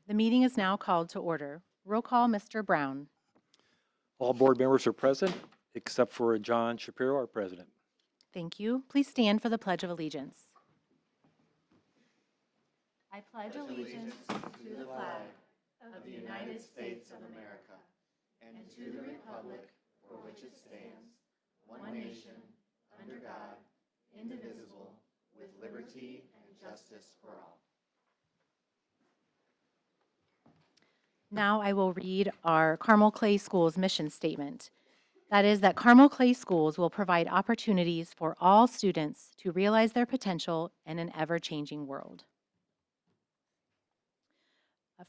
The meeting is now called to order. Roll call, Mr. Brown. All board members are present, except for John Shapiro, our president. Thank you. Please stand for the Pledge of Allegiance. I pledge allegiance to the flag of the United States of America and to the republic for which it stands, one nation, under God, indivisible, with liberty and justice for all. Now I will read our Carmel Clay Schools mission statement. That is that Carmel Clay Schools will provide opportunities for all students to realize their potential in an ever-changing world.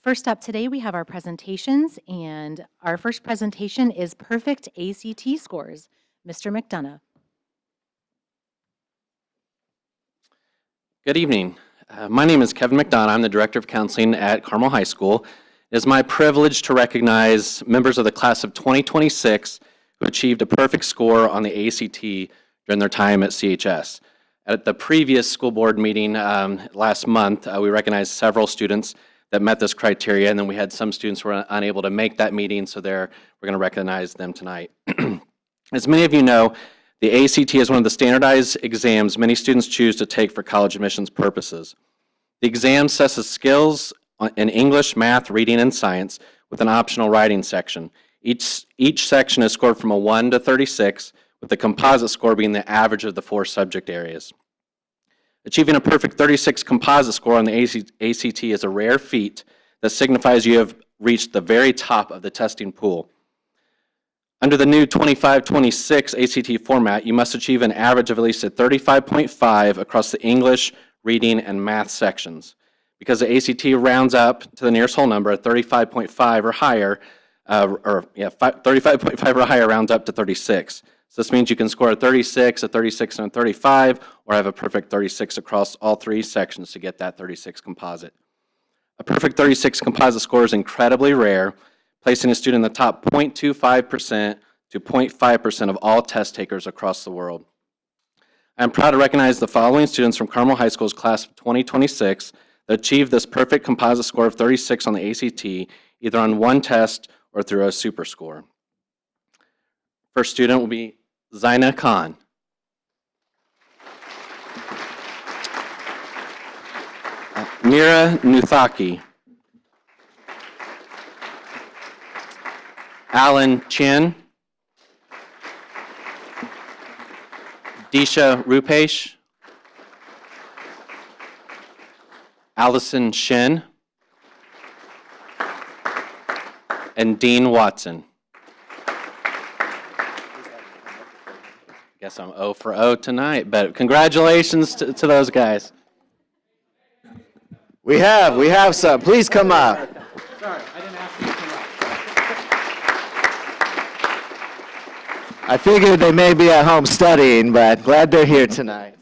First up today, we have our presentations, and our first presentation is Perfect ACT Scores. Mr. McDonough. Good evening. My name is Kevin McDonough. I'm the Director of Counseling at Carmel High School. It is my privilege to recognize members of the class of 2026 who achieved a perfect score on the ACT during their time at CHS. At the previous school board meeting last month, we recognized several students that met this criteria, and then we had some students who were unable to make that meeting, so we're going to recognize them tonight. As many of you know, the ACT is one of the standardized exams many students choose to take for college admissions purposes. The exam assesses skills in English, math, reading, and science with an optional writing section. Each section is scored from a 1 to 36, with the composite score being the average of the 4 subject areas. Achieving a perfect 36 composite score on the ACT is a rare feat that signifies you have reached the very top of the testing pool. Under the new 25-26 ACT format, you must achieve an average of at least a 35.5 across the English, reading, and math sections. Because the ACT rounds up to the nearest whole number, 35.5 or higher, 35.5 or higher rounds up to 36. So this means you can score a 36, a 36, and a 35, or have a perfect 36 across all 3 sections to get that 36 composite. A perfect 36 composite score is incredibly rare, placing a student in the top 0.25% to 0.5% of all test takers across the world. I'm proud to recognize the following students from Carmel High School's class of 2026 that achieved this perfect composite score of 36 on the ACT, either on one test or through a super score. First student will be Zaina Khan. Mira Nuthaki. Alan Chin. Disha Rupesh. Allison Shen. And Dean Watson. Guess I'm 0 for 0 tonight, but congratulations to those guys. We have some. Please come up. Sorry, I didn't ask you to come up. I figured they may be at home studying, but glad they're here tonight.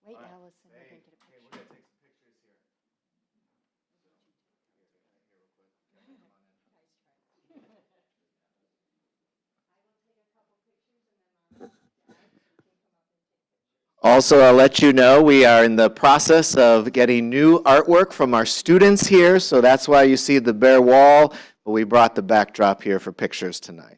Wait, Allison, we're going to get a picture. We're going to take some pictures here. Also, I'll let you know we are in the process of getting new artwork from our students here, so that's why you see the bare wall, but we brought the backdrop here for pictures tonight.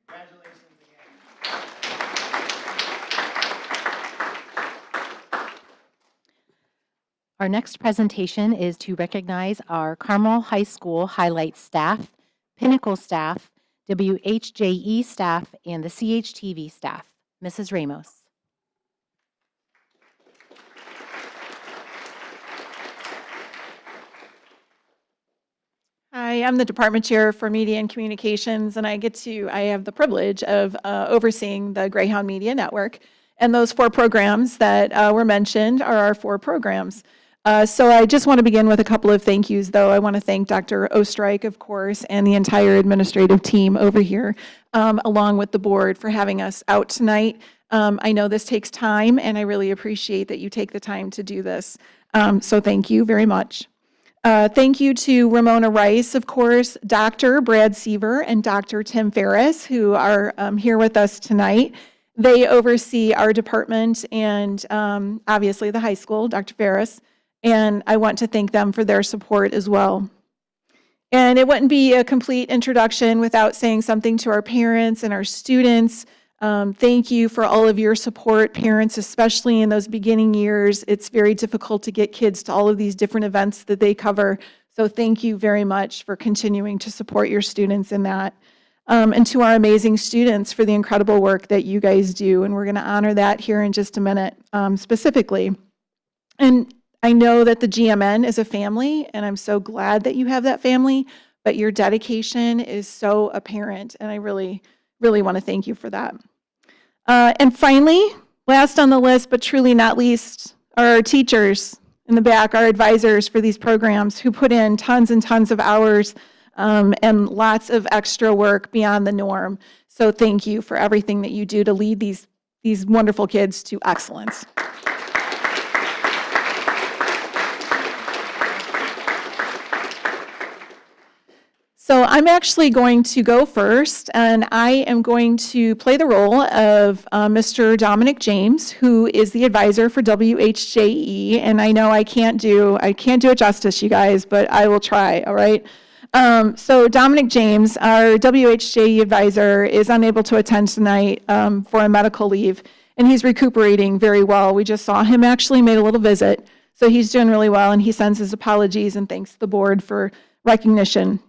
Congratulations again. Our next presentation is to recognize our Carmel High School Highlight staff, Pinnacle staff, WHJE staff, and the CHTV staff. Mrs. Ramos. Hi. Hi, I'm the department chair for media and communications, and I have the privilege of overseeing the Greyhound Media Network. And those 4 programs that were mentioned are our 4 programs. So I just want to begin with a couple of thank yous, though. I want to thank Dr. Ostrike, of course, and the entire administrative team over here, along with the board, for having us out tonight. I know this takes time, and I really appreciate that you take the time to do this. So thank you very much. Thank you to Ramona Rice, of course, Dr. Brad Seaver, and Dr. Tim Ferris, who are here with us tonight. They oversee our department and obviously the high school, Dr. Ferris, and I want to thank them for their support as well. And it wouldn't be a complete introduction without saying something to our parents and our students. Thank you for all of your support, parents, especially in those beginning years. It's very difficult to get kids to all of these different events that they cover. So thank you very much for continuing to support your students in that. And to our amazing students for the incredible work that you guys do. And we're going to honor that here in just a minute, specifically. And I know that the GMN is a family, and I'm so glad that you have that family, but your dedication is so apparent, and I really, really want to thank you for that. And finally, last on the list, but truly not least, are our teachers in the back, our advisors for these programs who put in tons and tons of hours and lots of extra work beyond the norm. So thank you for everything that you do to lead these wonderful kids to excellence. So I'm actually going to go first, and I am going to play the role of Mr. Dominic James, who is the advisor for WHJE. And I know I can't do it justice, you guys, but I will try. All right. So Dominic James, our WHJE advisor, is unable to attend tonight for a medical leave, and he's recuperating very well. We just saw him actually made a little visit, so he's doing really well, and he sends his apologies and thanks the board for recognition.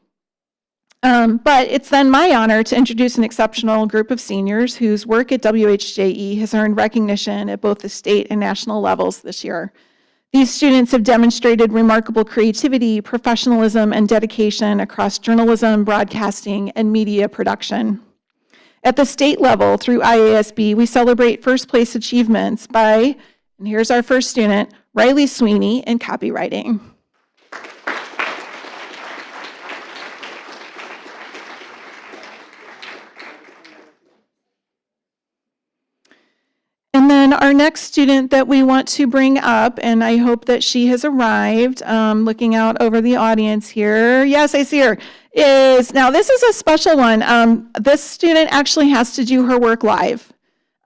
But it's then my honor to introduce an exceptional group of seniors whose work at WHJE has earned recognition at both the state and national levels this year. These students have demonstrated remarkable creativity, professionalism, and dedication across journalism, broadcasting, and media production. At the state level, through IASB, we celebrate first place achievements by, and here's our first student, Riley Sweeney in copywriting. And then our next student that we want to bring up, and I hope that she has arrived, looking out over the audience here. Yes, I see her. Now this is a special one. This student actually has to do her work live.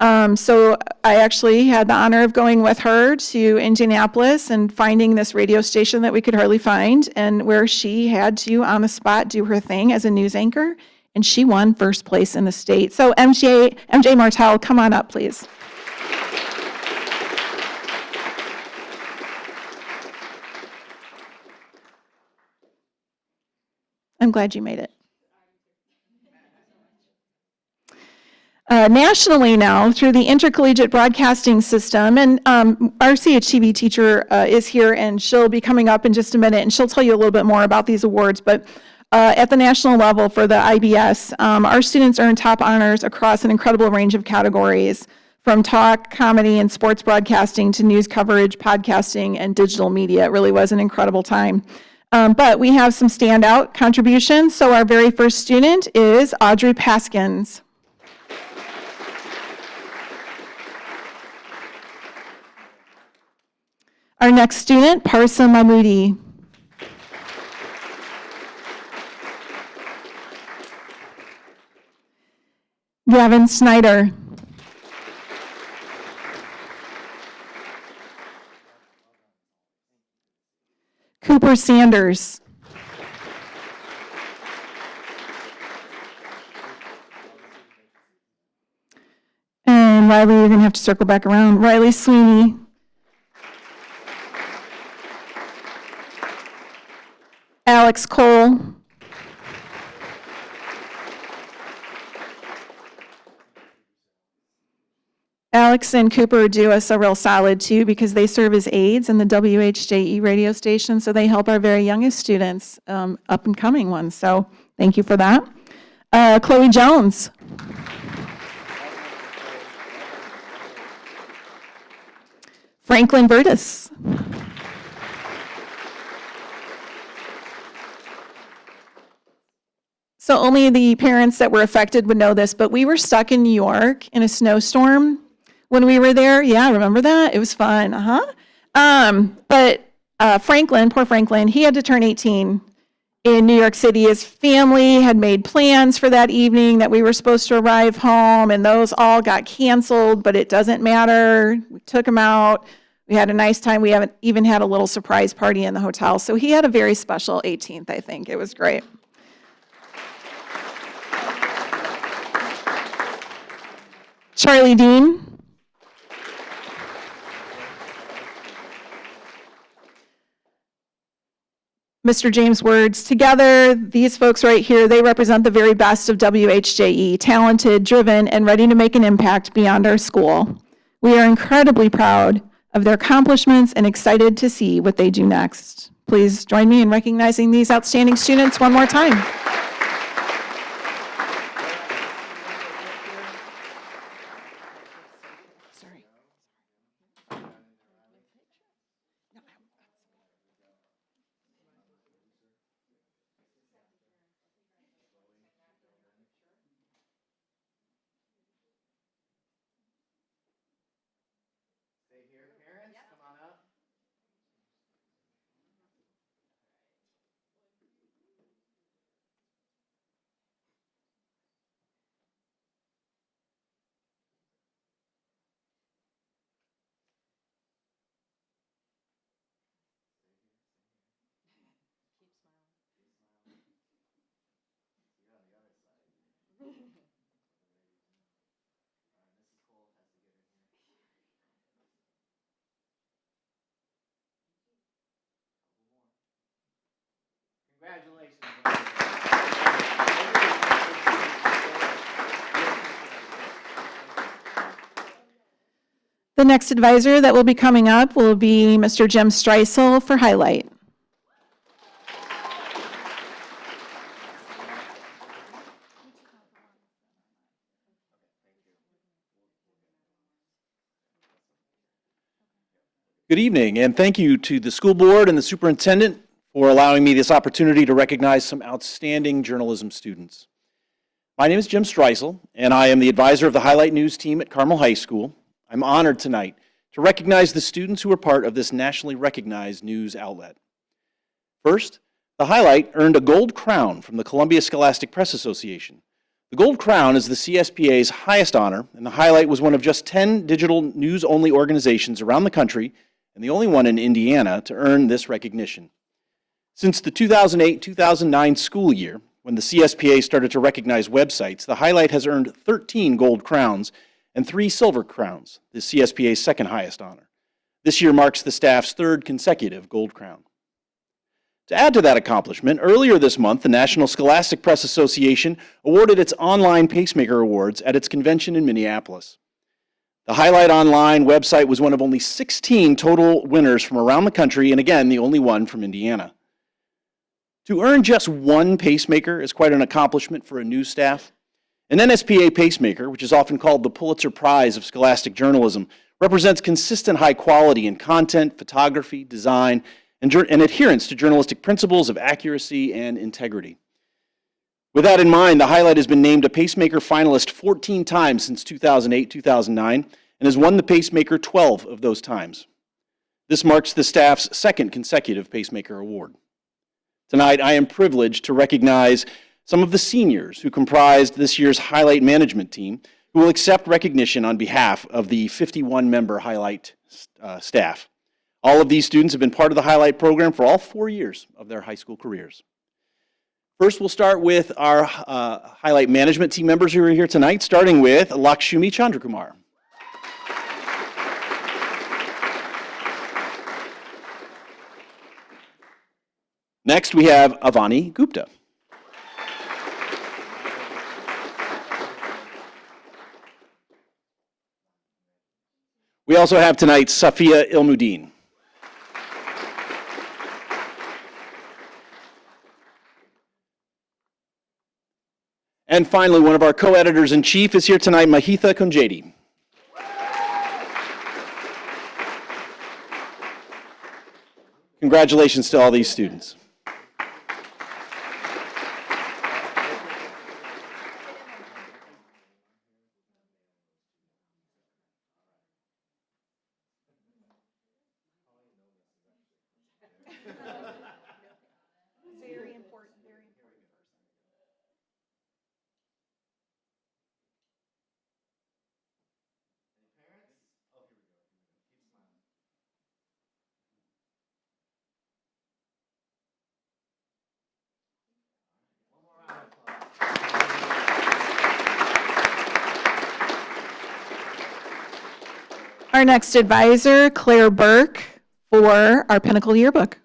So I actually had the honor of going with her to Indianapolis and finding this radio station that we could hardly find, and where she had to, on the spot, do her thing as a news anchor, and she won first place in the state. So MJ Martell, come on up, please. I'm glad you made it. Nationally now, through the intercollegiate broadcasting system, and our CHTV teacher is here, and she'll be coming up in just a minute, and she'll tell you a little bit more about these awards, but at the national level for the IBS, our students earn top honors across an incredible range of categories, from talk, comedy, and sports broadcasting to news coverage, podcasting, and digital media. It really was an incredible time. But we have some standout contributions. So our very first student is Audrey Paskins. Our next student, Parsa Mahmoodi. Gavin Snyder. Cooper Sanders. And Riley, you're going to have to circle back around. Riley Sweeney. Alex Cole. Alex and Cooper do us a real solid too because they serve as aides in the WHJE radio station, so they help our very youngest students, up and coming ones. So thank you for that. Chloe Jones. Franklin Burtis. So only the parents that were affected would know this, but we were stuck in New York in a snowstorm when we were there. Yeah, remember that? It was fun. But Franklin, poor Franklin, he had to turn 18 in New York City. His family had made plans for that evening that we were supposed to arrive home, and those all got canceled, but it doesn't matter. We took him out. We had a nice time. We haven't even had a little surprise party in the hotel. So he had a very special 18th, I think. It was great. Charlie Dean. Mr. James Words. Together, these folks right here, they represent the very best of WHJE, talented, driven, and ready to make an impact beyond our school. We are incredibly proud of their accomplishments and excited to see what they do next. Please join me in recognizing these outstanding students one more time. Sorry. Stay here, parents, come on up. You're on the other side. Mrs. Cole has to get in here. Congratulations. The next advisor that will be coming up will be Mr. Jim Streisel for highlight. Good evening, and thank you to the school board and the superintendent for allowing me this opportunity to recognize some outstanding journalism students. My name is Jim Streisel, and I am the advisor of the Highlight News team at Carmel High School. I'm honored tonight to recognize the students who are part of this nationally recognized news outlet. First, the Highlight earned a gold crown from the Columbia Scholastic Press Association. The Gold Crown is the CSPA's highest honor, and the Highlight was one of just 10 digital news-only organizations around the country and the only one in Indiana to earn this recognition. Since the 2008-2009 school year, when the CSPA started to recognize websites, the Highlight has earned 13 gold crowns and 3 silver crowns, the CSPA's second highest honor. This year marks the staff's third consecutive gold crown. To add to that accomplishment, earlier this month, the National Scholastic Press Association awarded its online Pacemaker Awards at its convention in Minneapolis. The Highlight Online website was one of only 16 total winners from around the country, and again, the only one from Indiana. To earn just one pacemaker is quite an accomplishment for a news staff. An NSPA pacemaker, which is often called the Pulitzer Prize of Scholastic Journalism, represents consistent high quality in content, photography, design, and adherence to journalistic principles of accuracy and integrity. With that in mind, the Highlight has been named a Pacemaker finalist 14 times since 2008-2009 and has won the Pacemaker 12 of those times. This marks the staff's second consecutive Pacemaker Award. Tonight, I am privileged to recognize some of the seniors who comprised this year's Highlight management team who will accept recognition on behalf of the 51-member Highlight staff. All of these students have been part of the Highlight program for all 4 years of their high school careers. First, we'll start with our Highlight management team members who are here tonight, starting with Lakshmi Chandrakumar. Next, we have Avani Gupta. We also have tonight Safia Ilmuddin. And finally, one of our co-editors-in-chief is here tonight, Mahitha Kunjedi. Congratulations to all these students. Very important, very important. Our next advisor, Claire Burke, for our Pinnacle Yearbook.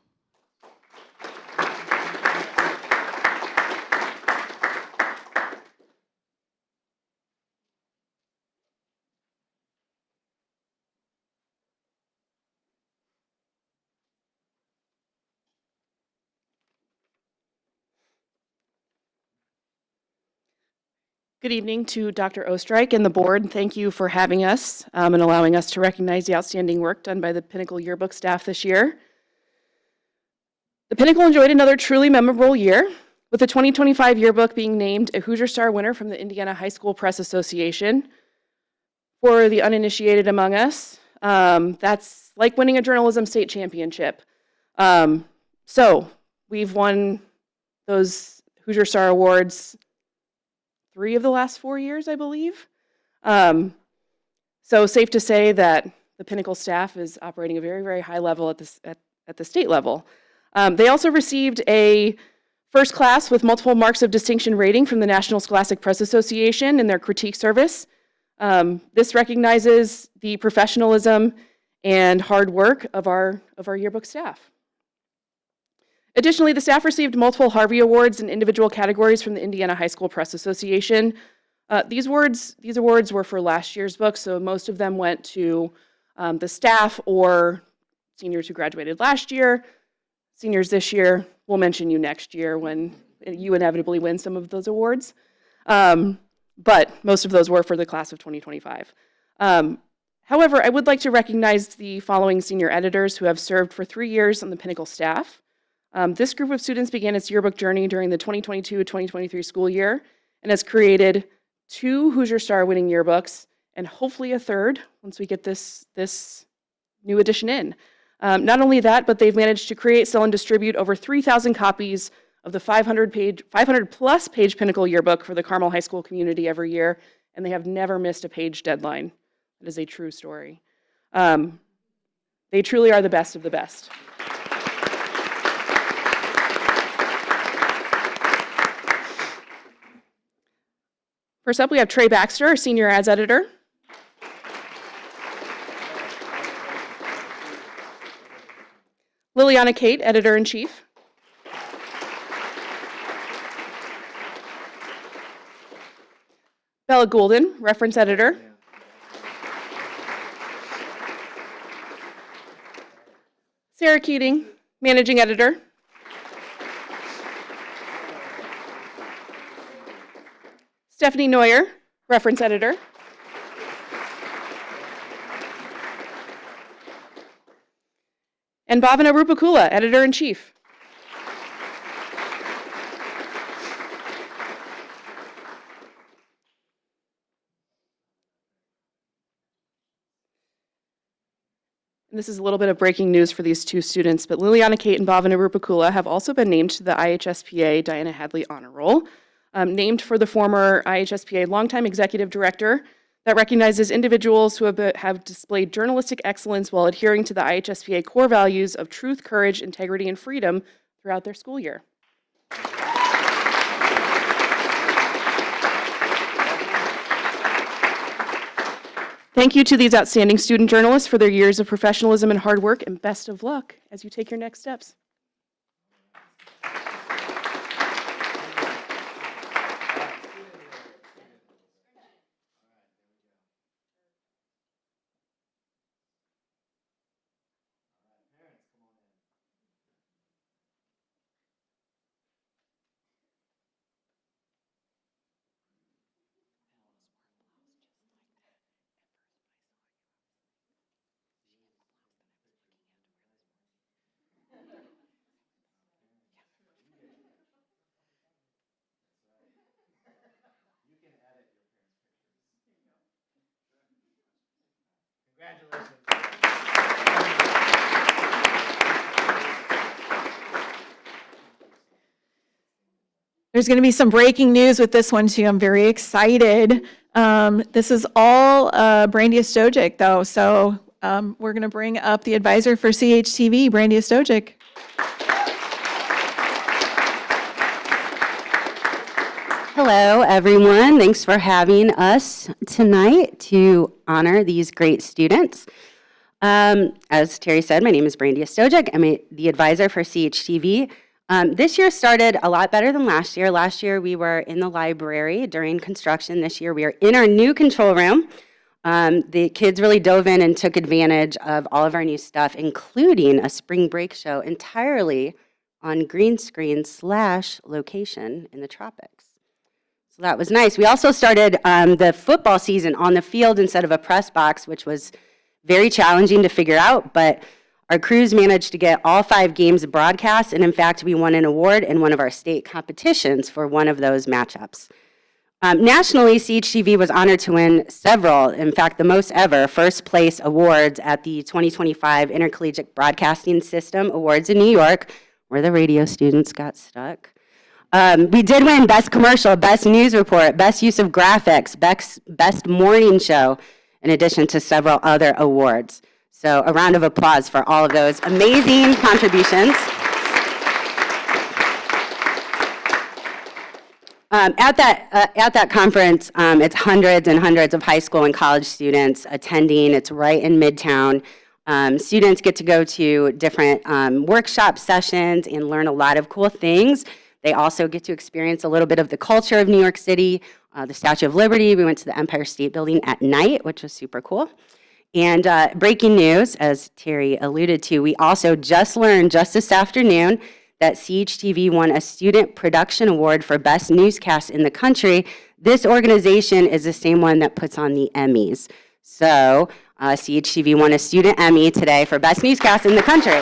Good evening to Dr. Oestreich and the board. Thank you for having us and allowing us to recognize the outstanding work done by the Pinnacle Yearbook staff this year. The Pinnacle enjoyed another truly memorable year, with the 2025 yearbook being named a Hoosier Star winner from the Indiana High School Press Association. For the uninitiated among us, that's like winning a journalism state championship. So we've won those Hoosier Star Awards 3 of the last 4 years, I believe. So safe to say that the Pinnacle staff is operating a very, very high level at the state level. They also received a first class with multiple marks of distinction rating from the National Scholastic Press Association in their critique service. This recognizes the professionalism and hard work of our yearbook staff. Additionally, the staff received multiple Harvey Awards in individual categories from the Indiana High School Press Association. These awards were for last year's book, so most of them went to the staff or seniors who graduated last year. Seniors this year, we'll mention you next year when you inevitably win some of those awards. But most of those were for the class of 2025. However, I would like to recognize the following senior editors who have served for 3 years on the Pinnacle staff. This group of students began its yearbook journey during the 2022-2023 school year and has created 2 Hoosier Star winning yearbooks and hopefully a third once we get this new edition in. Not only that, but they've managed to create, sell, and distribute over 3,000 copies of the 500-plus page Pinnacle yearbook for the Carmel High School community every year, and they have never missed a page deadline. That is a true story. They truly are the best of the best. First up, we have Trey Baxter, our senior ads editor. Liliana Kate, editor-in-chief. Bella Goulden, reference editor. Sarah Keating, managing editor. Stephanie Neuer, reference editor. And Bhavana Rupakula, editor-in-chief. And this is a little bit of breaking news for these 2 students, but Liliana Kate and Bhavana Rupakula have also been named to the IHSPA Diana Hadley Honor Roll, named for the former IHSPA longtime executive director that recognizes individuals who have displayed journalistic excellence while adhering to the IHSPA core values of truth, courage, integrity, and freedom throughout their school year. Thank you to these outstanding student journalists for their years of professionalism and hard work, and best of luck as you take your next steps. There's going to be some breaking news with this one too. I'm very excited. This is all Brandy Stojic though, so we're going to bring up the advisor for CHTV, Brandy Stojic. Hello, everyone. Thanks for having us tonight to honor these great students. As Terry said, my name is Brandy Stojic. I'm the advisor for CHTV. This year started a lot better than last year. Last year, we were in the library during construction. This year, we are in our new control room. The kids really dove in and took advantage of all of our new stuff, including a spring break show entirely on green screen / location in the tropics. So that was nice. We also started the football season on the field instead of a press box, which was very challenging to figure out, but our crews managed to get all 5 games broadcast, and in fact, we won an award in one of our state competitions for one of those matchups. Nationally, CHTV was honored to win several, in fact, the most ever, first place awards at the 2025 Intercollegiate Broadcasting System Awards in New York, where the radio students got stuck. We did win Best Commercial, Best News Report, Best Use of Graphics, Best Morning Show, in addition to several other awards. So a round of applause for all of those amazing contributions. At that conference, it's hundreds and hundreds of high school and college students attending. It's right in Midtown. Students get to go to different workshop sessions and learn a lot of cool things. They also get to experience a little bit of the culture of New York City, the Statue of Liberty. We went to the Empire State Building at night, which was super cool. And breaking news, as Terry alluded to, we also just learned just this afternoon that CHTV won a Student Production Award for Best Newscast in the country. This organization is the same one that puts on the Emmys. So CHTV won a Student Emmy today for Best Newscast in the country.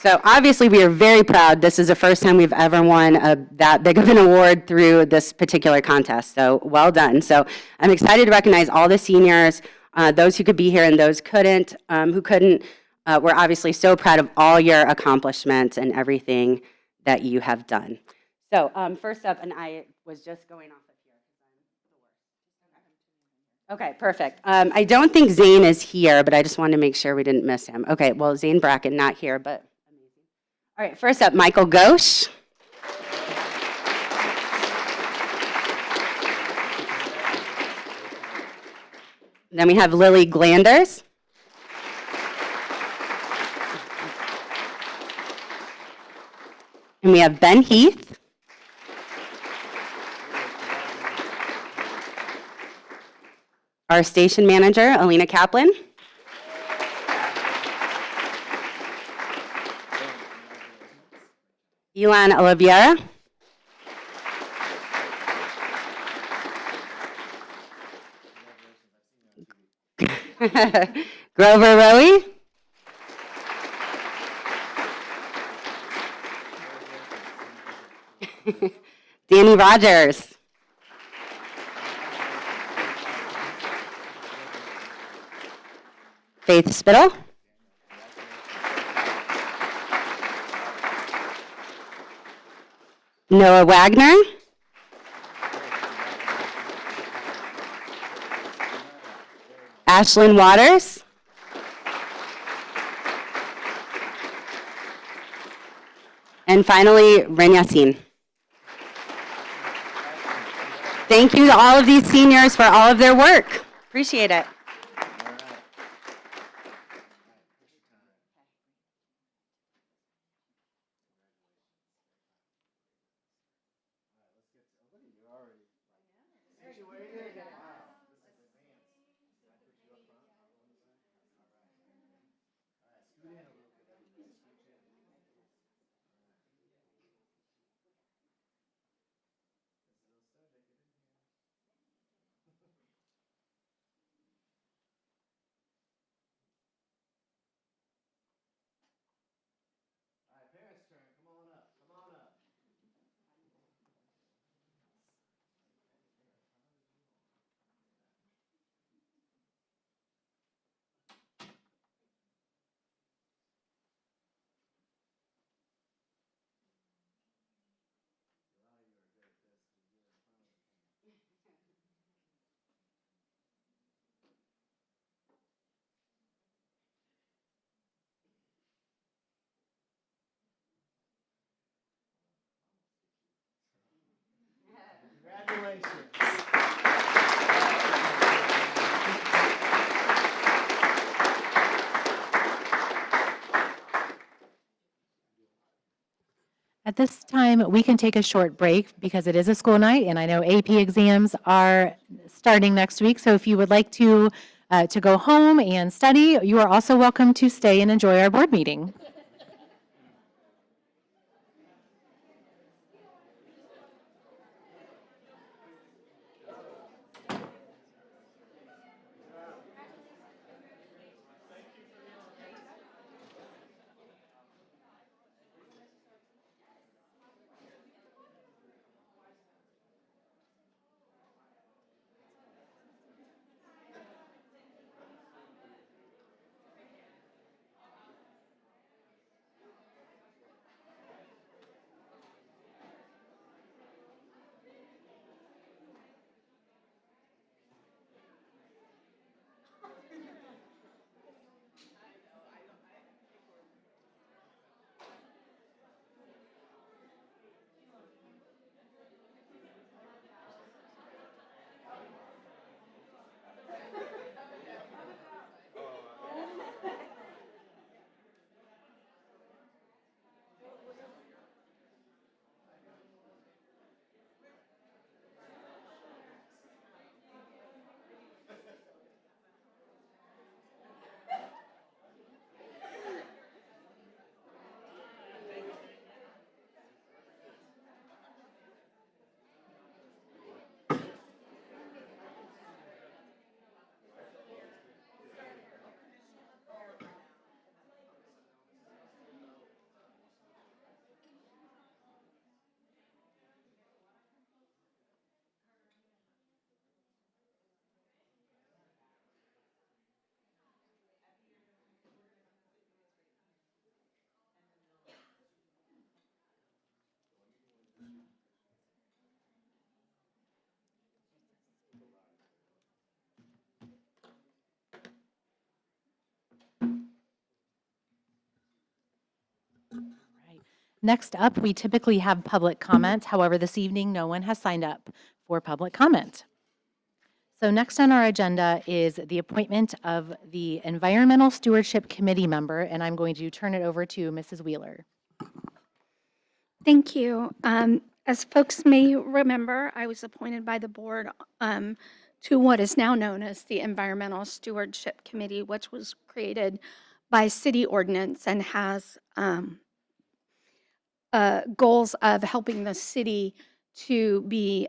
So obviously we are very proud. This is the first time we've ever won that big of an award through this particular contest. So well done. So I'm excited to recognize all the seniors, those who could be here and those who couldn't. We're obviously so proud of all your accomplishments and everything that you have done. So first up, and I was just going off of here. Okay, perfect. I don't think Zane is here, but I just wanted to make sure we didn't miss him. Okay, well, Zane Bracken not here, but all right, first up, Michael Ghosh. Then we have Lily Glanders. And we have Ben Heath. Our station manager, Alina Kaplan. Elan Oliveira. Grover Rowe. Danny Rogers. Faith Spittle. Noah Wagner. Ashlyn Waters. And finally, Ren Yassin. Thank you to all of these seniors for all of their work. Appreciate it. At this time, we can take a short break because it is a school night, and I know AP exams are starting next week. So if you would like to go home and study, you are also welcome to stay and enjoy our board meeting. Right. Next up, we typically have public comment. However, this evening, no one has signed up for public comment. So next on our agenda is the appointment of the Environmental Stewardship Committee member, and I'm going to turn it over to Mrs. Wheeler. Thank you. As folks may remember, I was appointed by the board to what is now known as the Environmental Stewardship Committee, which was created by city ordinance and has goals of helping the city to be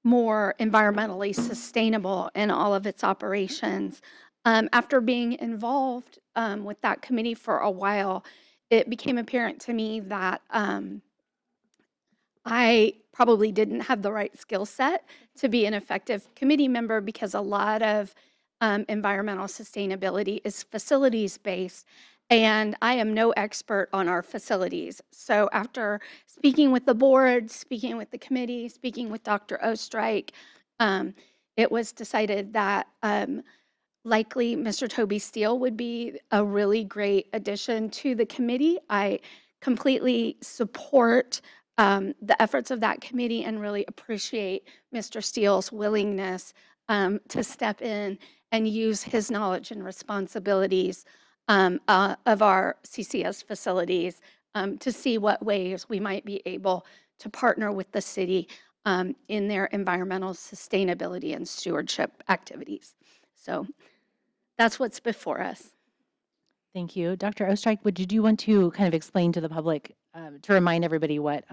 more environmentally sustainable in all of its operations. After being involved with that committee for a while, it became apparent to me that I probably didn't have the right skill set to be an effective committee member because a lot of environmental sustainability is facilities based, and I am no expert on our facilities. So after speaking with the board, speaking with the committee, speaking with Dr. Ostrike, it was decided that likely Mr. Toby Steele would be a really great addition to the committee. I completely support the efforts of that committee and really appreciate Mr. Steele's willingness to step in and use his knowledge and responsibilities of our CCS facilities to see what ways we might be able to partner with the city in their environmental sustainability and stewardship activities. So that's what's before us. Thank you. Dr. Ostrike, would you want to kind of explain to the public, to remind everybody what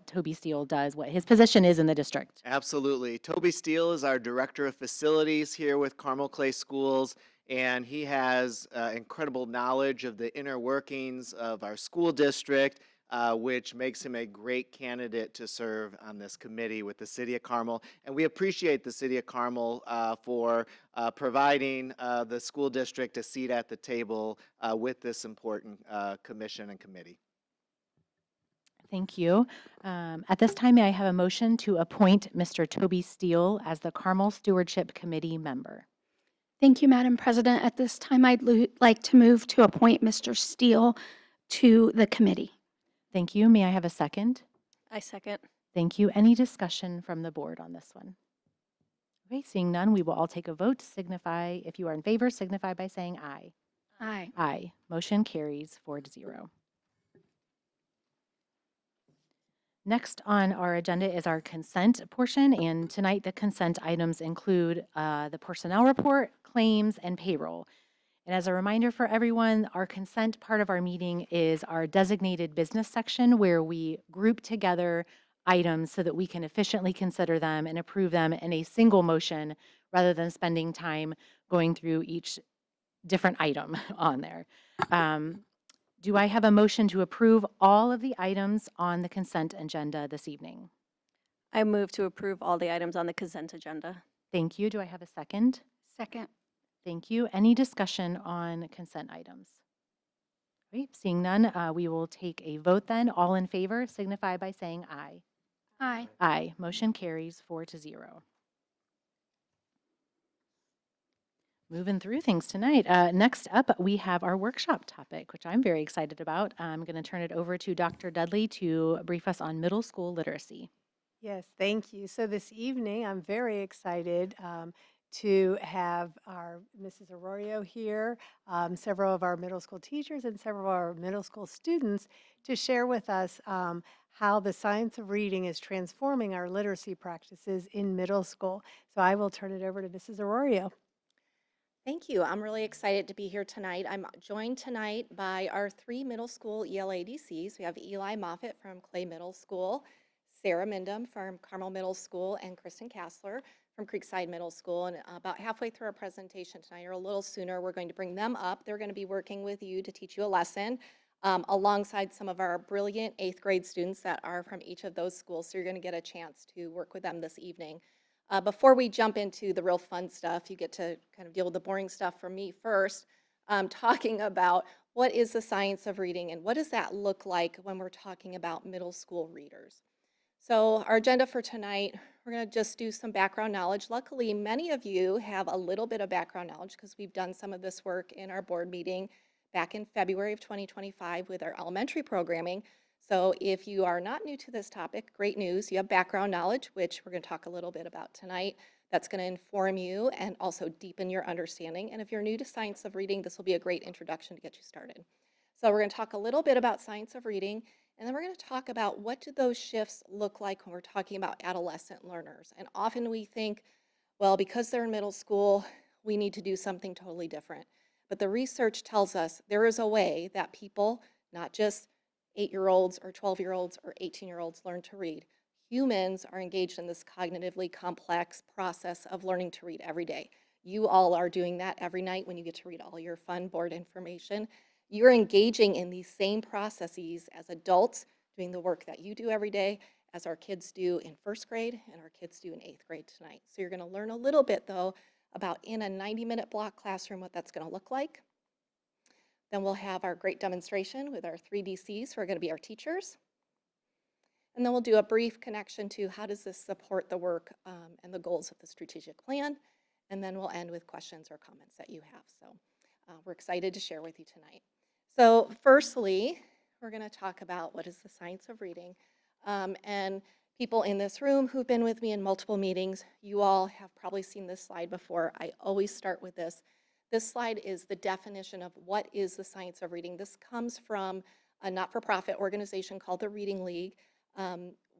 Toby Steele does, what his position is in the district? Absolutely. Toby Steele is our Director of Facilities here with Carmel Clay Schools, and he has incredible knowledge of the inner workings of our school district, which makes him a great candidate to serve on this committee with the City of Carmel. And we appreciate the City of Carmel for providing the school district a seat at the table with this important commission and committee. Thank you. At this time, may I have a motion to appoint Mr. Toby Steele as the Carmel Stewardship Committee member? Thank you, Madam President. At this time, I'd like to move to appoint Mr. Steele to the committee. Thank you. May I have a second? I second. Thank you. Any discussion from the board on this one? Okay, seeing none, we will all take a vote to signify, if you are in favor, signify by saying aye. Aye. Aye. Motion carries 4-0. Next on our agenda is our consent portion, and tonight the consent items include the personnel report, claims, and payroll. And as a reminder for everyone, our consent part of our meeting is our designated business section where we group together items so that we can efficiently consider them and approve them in a single motion rather than spending time going through each different item on there. Do I have a motion to approve all of the items on the consent agenda this evening? I move to approve all the items on the consent agenda. Thank you. Do I have a second? Second. Thank you. Any discussion on consent items? Great. Seeing none, we will take a vote then. All in favor signify by saying aye. Aye. Aye. Motion carries 4-0. Moving through things tonight. Next up, we have our workshop topic, which I'm very excited about. I'm going to turn it over to Dr. Dudley to brief us on middle school literacy. Yes, thank you. So this evening, I'm very excited to have our Mrs. Arroyo here, several of our middle school teachers, and several of our middle school students to share with us how the science of reading is transforming our literacy practices in middle school. So I will turn it over to Mrs. Arroyo. Thank you. I'm really excited to be here tonight. I'm joined tonight by our 3 middle school ELADCs. We have Eli Moffitt from Clay Middle School, Sarah Mindham from Carmel Middle School, and Kristen Kassler from Creekside Middle School. And about halfway through our presentation tonight, or a little sooner, we're going to bring them up. They're going to be working with you to teach you a lesson alongside some of our brilliant 8th grade students that are from each of those schools. So you're going to get a chance to work with them this evening. Before we jump into the real fun stuff, you get to kind of deal with the boring stuff from me first, talking about what is the science of reading and what does that look like when we're talking about middle school readers. So our agenda for tonight, we're going to just do some background knowledge. Luckily, many of you have a little bit of background knowledge because we've done some of this work in our board meeting back in February of 2025 with our elementary programming. So if you are not new to this topic, great news. You have background knowledge, which we're going to talk a little bit about tonight. That's going to inform you and also deepen your understanding. And if you're new to science of reading, this will be a great introduction to get you started. So we're going to talk a little bit about science of reading, and then we're going to talk about what do those shifts look like when we're talking about adolescent learners. And often we think, well, because they're in middle school, we need to do something totally different. But the research tells us there is a way that people, not just 8-year-olds or 12-year-olds or 18-year-olds learn to read. Humans are engaged in this cognitively complex process of learning to read every day. You all are doing that every night when you get to read all your fun board information. You're engaging in these same processes as adults, doing the work that you do every day, as our kids do in 1st grade and our kids do in 8th grade tonight. So you're going to learn a little bit, though, about in a 90-minute block classroom what that's going to look like. Then we'll have our great demonstration with our 3 DCs who are going to be our teachers. And then we'll do a brief connection to how does this support the work and the goals of the strategic plan. And then we'll end with questions or comments that you have. So we're excited to share with you tonight. So firstly, we're going to talk about what is the science of reading. And people in this room who've been with me in multiple meetings, you all have probably seen this slide before. I always start with this. This slide is the definition of what is the science of reading. This comes from a not-for-profit organization called the Reading League.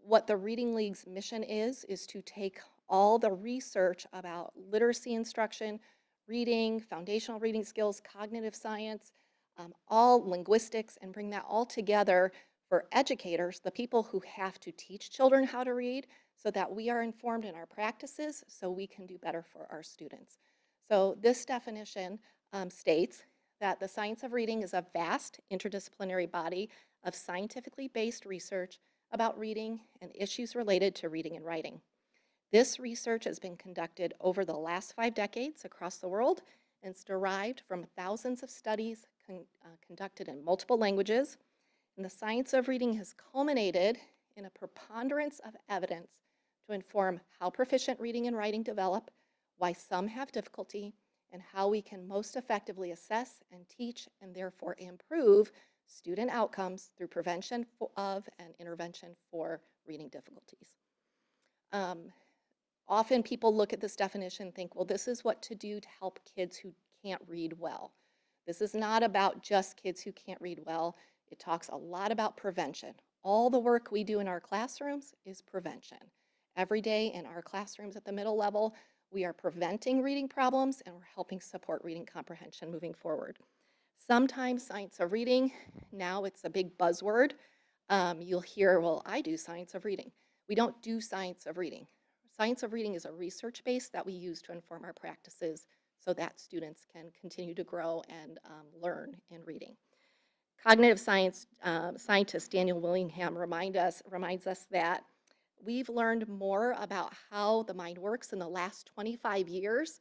What the Reading League's mission is to take all the research about literacy instruction, reading, foundational reading skills, cognitive science, all linguistics, and bring that all together for educators, the people who have to teach children how to read, so that we are informed in our practices so we can do better for our students. So this definition states that the science of reading is a vast interdisciplinary body of scientifically based research about reading and issues related to reading and writing. This research has been conducted over the last 5 decades across the world, and it's derived from thousands of studies conducted in multiple languages. And the science of reading has culminated in a preponderance of evidence to inform how proficient reading and writing develop, why some have difficulty, and how we can most effectively assess and teach and therefore improve student outcomes through prevention of and intervention for reading difficulties. Often people look at this definition and think, well, this is what to do to help kids who can't read well. This is not about just kids who can't read well. It talks a lot about prevention. All the work we do in our classrooms is prevention. Every day in our classrooms at the middle level, we are preventing reading problems and we're helping support reading comprehension moving forward. Sometimes science of reading, now it's a big buzzword. You'll hear, well, I do science of reading. We don't do science of reading. Science of reading is a research base that we use to inform our practices so that students can continue to grow and learn in reading. Cognitive science scientist Daniel Willingham reminds us that we've learned more about how the mind works in the last 25 years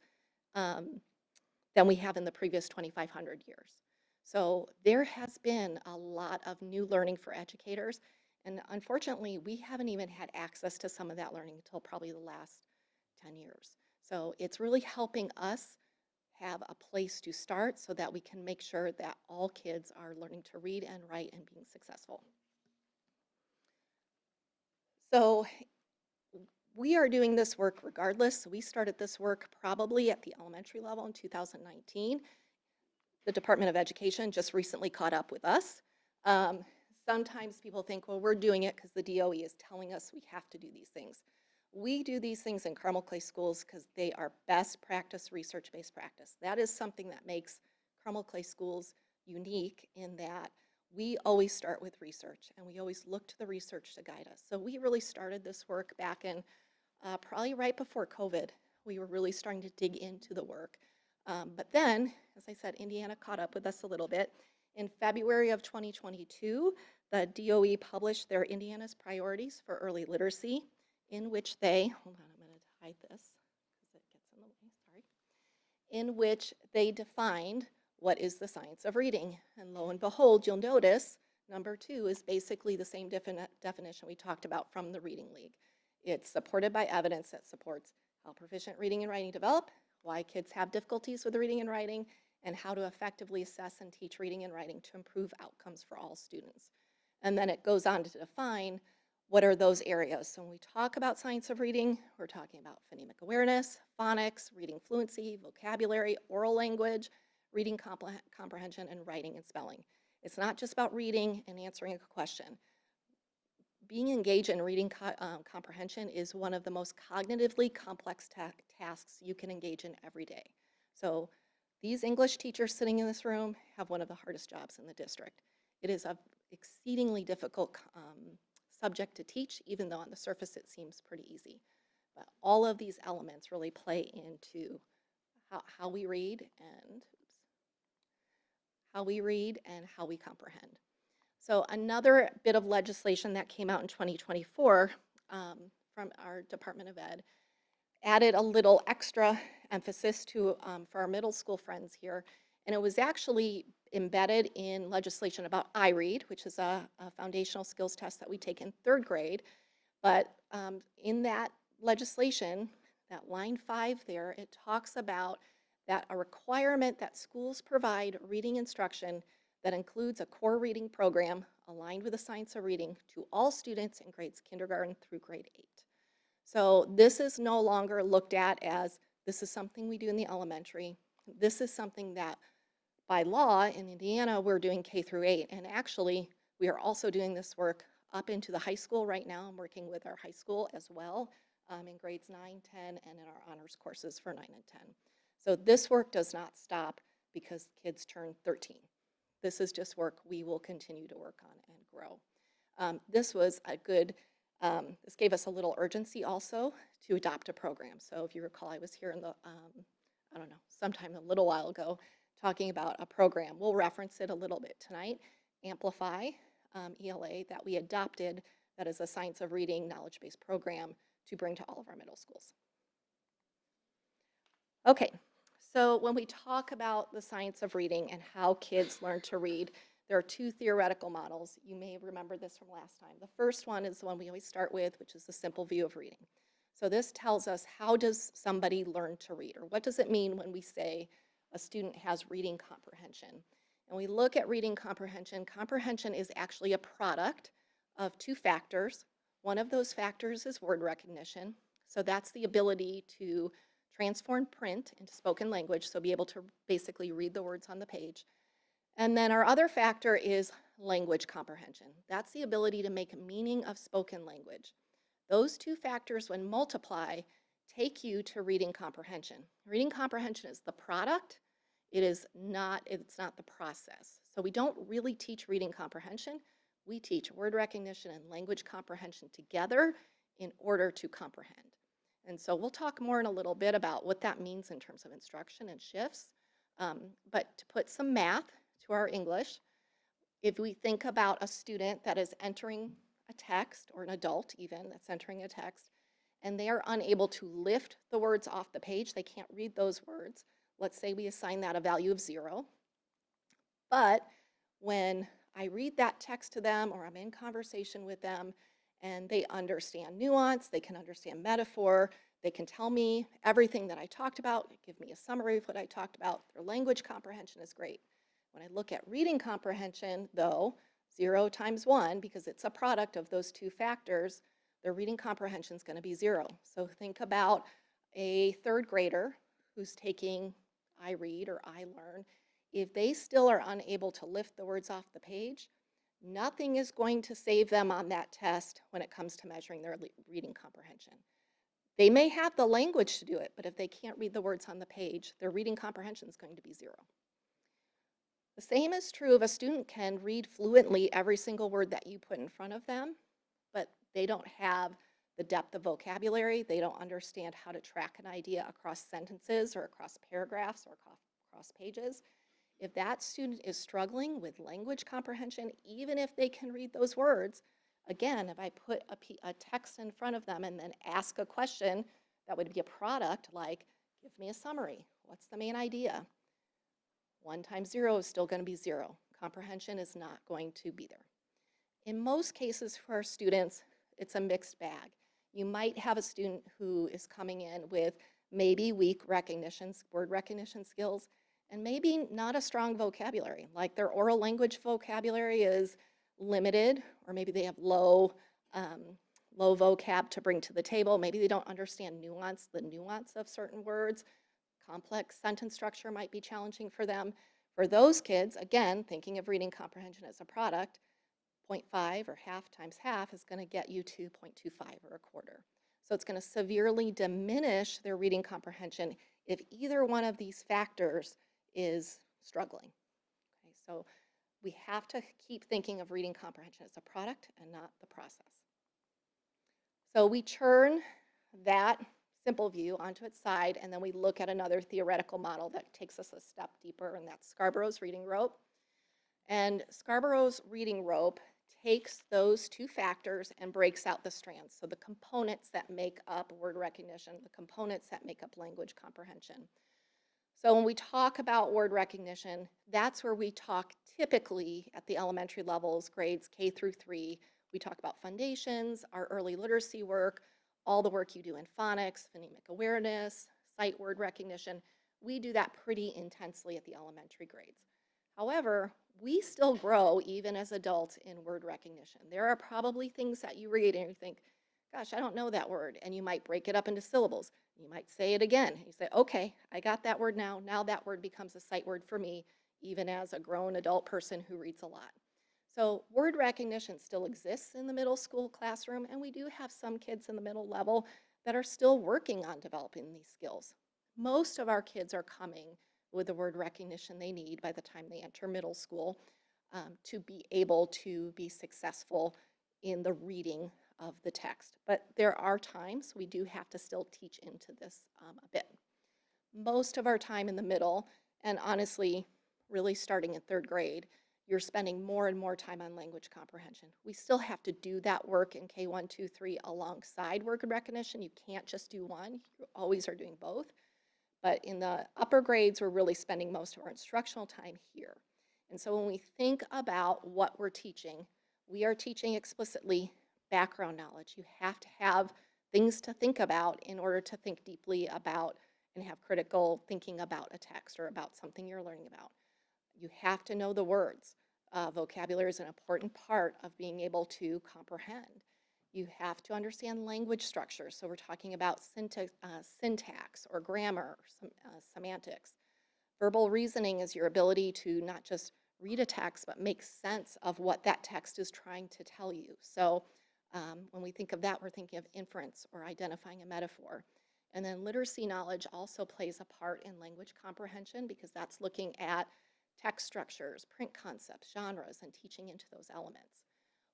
than we have in the previous 2,500 years. So there has been a lot of new learning for educators, and unfortunately, we haven't even had access to some of that learning until probably the last 10 years. So it's really helping us have a place to start so that we can make sure that all kids are learning to read and write and being successful. So we are doing this work regardless. We started this work probably at the elementary level in 2019. The Department of Education just recently caught up with us. Sometimes people think, well, we're doing it because the DOE is telling us we have to do these things. We do these things in Carmel Clay Schools because they are best practice, research-based practice. That is something that makes Carmel Clay Schools unique in that we always start with research and we always look to the research to guide us. So we really started this work back in probably right before COVID. We were really starting to dig into the work. But then, as I said, Indiana caught up with us a little bit. In February of 2022, the DOE published their Indiana's Priorities for Early Literacy, in which they, hold on, I'm going to hide this because it gets in the way, sorry, in which they defined what is the science of reading. And lo and behold, you'll notice number 2 is basically the same definition we talked about from the Reading League. It's supported by evidence that supports how proficient reading and writing develop, why kids have difficulties with reading and writing, and how to effectively assess and teach reading and writing to improve outcomes for all students. And then it goes on to define what are those areas. So when we talk about science of reading, we're talking about phonemic awareness, phonics, reading fluency, vocabulary, oral language, reading comprehension, and writing and spelling. It's not just about reading and answering a question. Being engaged in reading comprehension is one of the most cognitively complex tasks you can engage in every day. So these English teachers sitting in this room have one of the hardest jobs in the district. It is an exceedingly difficult subject to teach, even though on the surface it seems pretty easy. But all of these elements really play into how we read and how we comprehend. So another bit of legislation that came out in 2024 from our Department of Ed added a little extra emphasis to for our middle school friends here, and it was actually embedded in legislation about iRead, which is a foundational skills test that we take in 3rd grade. But in that legislation, that line 5 there, it talks about that a requirement that schools provide reading instruction that includes a core reading program aligned with the science of reading to all students in grades kindergarten through grade 8. So this is no longer looked at as this is something we do in the elementary. This is something that by law in Indiana we're doing K through 8, and actually we are also doing this work up into the high school right now. I'm working with our high school as well in grades 9, 10, and in our honors courses for 9 and 10. So this work does not stop because kids turn 13. This is just work we will continue to work on and grow. This was a good, this gave us a little urgency also to adopt a program. So if you recall, I was here in the, I don't know, sometime a little while ago talking about a program. We'll reference it a little bit tonight. Amplify, ELA, that we adopted, that is a science of reading knowledge-based program to bring to all of our middle schools. Okay, so when we talk about the science of reading and how kids learn to read, there are 2 theoretical models. You may remember this from last time. The first one is the one we always start with, which is the simple view of reading. So this tells us how does somebody learn to read, or what does it mean when we say a student has reading comprehension. And we look at reading comprehension. Comprehension is actually a product of 2 factors. One of those factors is word recognition. So that's the ability to transform print into spoken language, so be able to basically read the words on the page. And then our other factor is language comprehension. That's the ability to make meaning of spoken language. Those two factors, when multiply, take you to reading comprehension. Reading comprehension is the product. It's not the process. So we don't really teach reading comprehension. We teach word recognition and language comprehension together in order to comprehend. And so we'll talk more in a little bit about what that means in terms of instruction and shifts. But to put some math to our English, if we think about a student that is entering a text, or an adult even that's entering a text, and they are unable to lift the words off the page, they can't read those words. Let's say we assign that a value of 0. But when I read that text to them, or I'm in conversation with them, and they understand nuance, they can understand metaphor, they can tell me everything that I talked about, give me a summary of what I talked about, their language comprehension is great. When I look at reading comprehension, though, 0 times 1, because it's a product of those two factors, their reading comprehension is going to be 0. So think about a 3rd grader who's taking I read or I learn. If they still are unable to lift the words off the page, nothing is going to save them on that test when it comes to measuring their reading comprehension. They may have the language to do it, but if they can't read the words on the page, their reading comprehension is going to be 0. The same is true if a student can read fluently every single word that you put in front of them, but they don't have the depth of vocabulary, they don't understand how to track an idea across sentences or across paragraphs or across pages. If that student is struggling with language comprehension, even if they can read those words, again, if I put a text in front of them and then ask a question that would be a product like, give me a summary, what's the main idea? 1 times 0 is still going to be 0. Comprehension is not going to be there. In most cases for our students, it's a mixed bag. You might have a student who is coming in with maybe weak word recognition skills, and maybe not a strong vocabulary, like their oral language vocabulary is limited, or maybe they have low vocab to bring to the table. Maybe they don't understand the nuance of certain words. Complex sentence structure might be challenging for them. For those kids, again, thinking of reading comprehension as a product, 0.5 or half times half is going to get you to 0.25 or a quarter. So it's going to severely diminish their reading comprehension if either one of these factors is struggling. Okay, so we have to keep thinking of reading comprehension as a product and not the process. So we turn that simple view onto its side, and then we look at another theoretical model that takes us a step deeper, and that's Scarborough's reading rope. And Scarborough's reading rope takes those two factors and breaks out the strands, so the components that make up word recognition, the components that make up language comprehension. So when we talk about word recognition, that's where we talk typically at the elementary levels, grades K through 3. We talk about foundations, our early literacy work, all the work you do in phonics, phonemic awareness, sight word recognition. We do that pretty intensely at the elementary grades. However, we still grow even as adults in word recognition. There are probably things that you read and you think, gosh, I don't know that word. And you might break it up into syllables. You might say it again. You say, okay, I got that word now. Now that word becomes a sight word for me, even as a grown adult person who reads a lot. So word recognition still exists in the middle school classroom, and we do have some kids in the middle level that are still working on developing these skills. Most of our kids are coming with the word recognition they need by the time they enter middle school to be able to be successful in the reading of the text. But there are times we do have to still teach into this a bit. Most of our time in the middle, and honestly, really starting in 3rd grade, you're spending more and more time on language comprehension. We still have to do that work in K1, 2, 3 alongside word recognition. You can't just do one. You always are doing both. But in the upper grades, we're really spending most of our instructional time here. And so when we think about what we're teaching, we are teaching explicitly background knowledge. You have to have things to think about in order to think deeply about and have critical thinking about a text or about something you're learning about. You have to know the words. Vocabulary is an important part of being able to comprehend. You have to understand language structure. So we're talking about syntax or grammar, semantics. Verbal reasoning is your ability to not just read a text, but make sense of what that text is trying to tell you. So when we think of that, we're thinking of inference or identifying a metaphor. And then literacy knowledge also plays a part in language comprehension because that's looking at text structures, print concepts, genres, and teaching into those elements.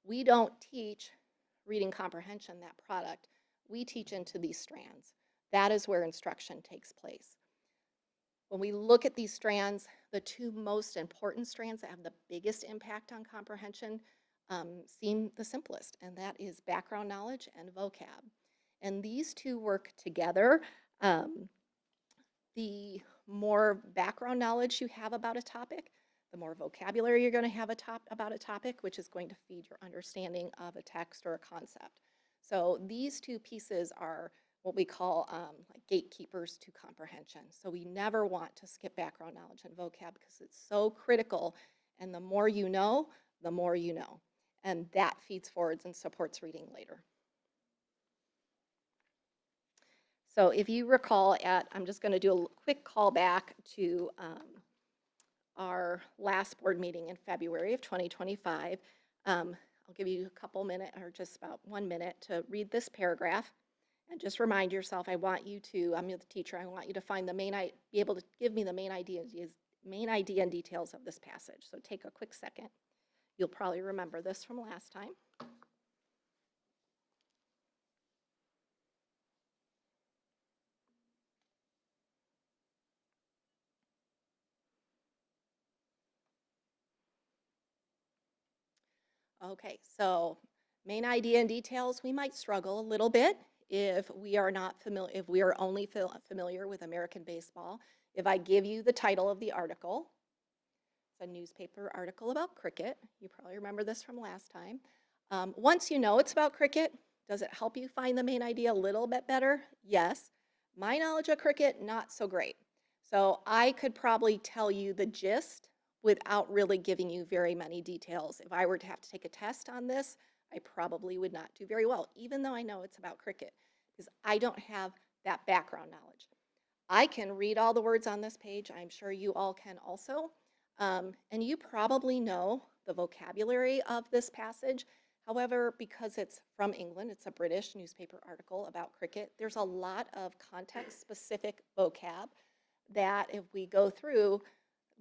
We don't teach reading comprehension, that product. We teach into these strands. That is where instruction takes place. When we look at these strands, the two most important strands that have the biggest impact on comprehension seem the simplest, and that is background knowledge and vocab. And these two work together. The more background knowledge you have about a topic, the more vocabulary you're going to have about a topic, which is going to feed your understanding of a text or a concept. So these two pieces are what we call like gatekeepers to comprehension. So we never want to skip background knowledge and vocab because it's so critical, and the more you know, the more you know. And that feeds forwards and supports reading later. So if you recall I'm just going to do a quick call back to our last board meeting in February of 2025. I'll give you a couple minutes, or just about 1 minute, to read this paragraph. And just remind yourself, I'm the teacher, I want you to find be able to give me the main idea and details of this passage. So take a quick second. You'll probably remember this from last time. Okay, so main idea and details, we might struggle a little bit if we are not familiar, if we are only familiar with American baseball. If I give you the title of the article, it's a newspaper article about cricket. You probably remember this from last time. Once you know it's about cricket, does it help you find the main idea a little bit better? Yes. My knowledge of cricket, not so great. So I could probably tell you the gist without really giving you very many details. If I were to have to take a test on this, I probably would not do very well, even though I know it's about cricket, because I don't have that background knowledge. I can read all the words on this page. I'm sure you all can also. And you probably know the vocabulary of this passage. However, because it's from England, it's a British newspaper article about cricket, there's a lot of context-specific vocab that if we go through,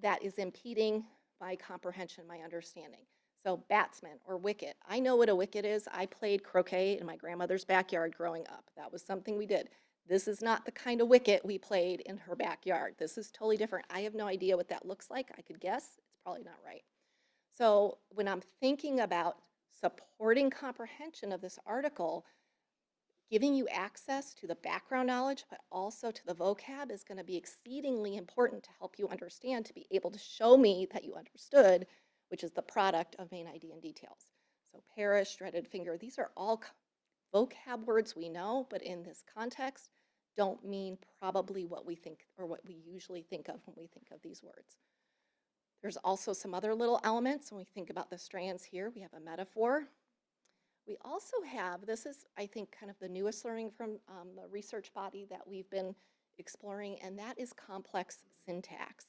that is impeding my comprehension, my understanding. So batsman or wicket. I know what a wicket is. I played croquet in my grandmother's backyard growing up. That was something we did. This is not the kind of wicket we played in her backyard. This is totally different. I have no idea what that looks like. I could guess. It's probably not right. So when I'm thinking about supporting comprehension of this article, giving you access to the background knowledge, but also to the vocab is going to be exceedingly important to help you understand, to be able to show me that you understood, which is the product of main idea and details. So perish, dreaded finger, these are all vocab words we know, but in this context, don't mean probably what we think or what we usually think of when we think of these words. There's also some other little elements when we think about the strands here. We have a metaphor. We also have, this is, I think, kind of the newest learning from the research body that we've been exploring, and that is complex syntax.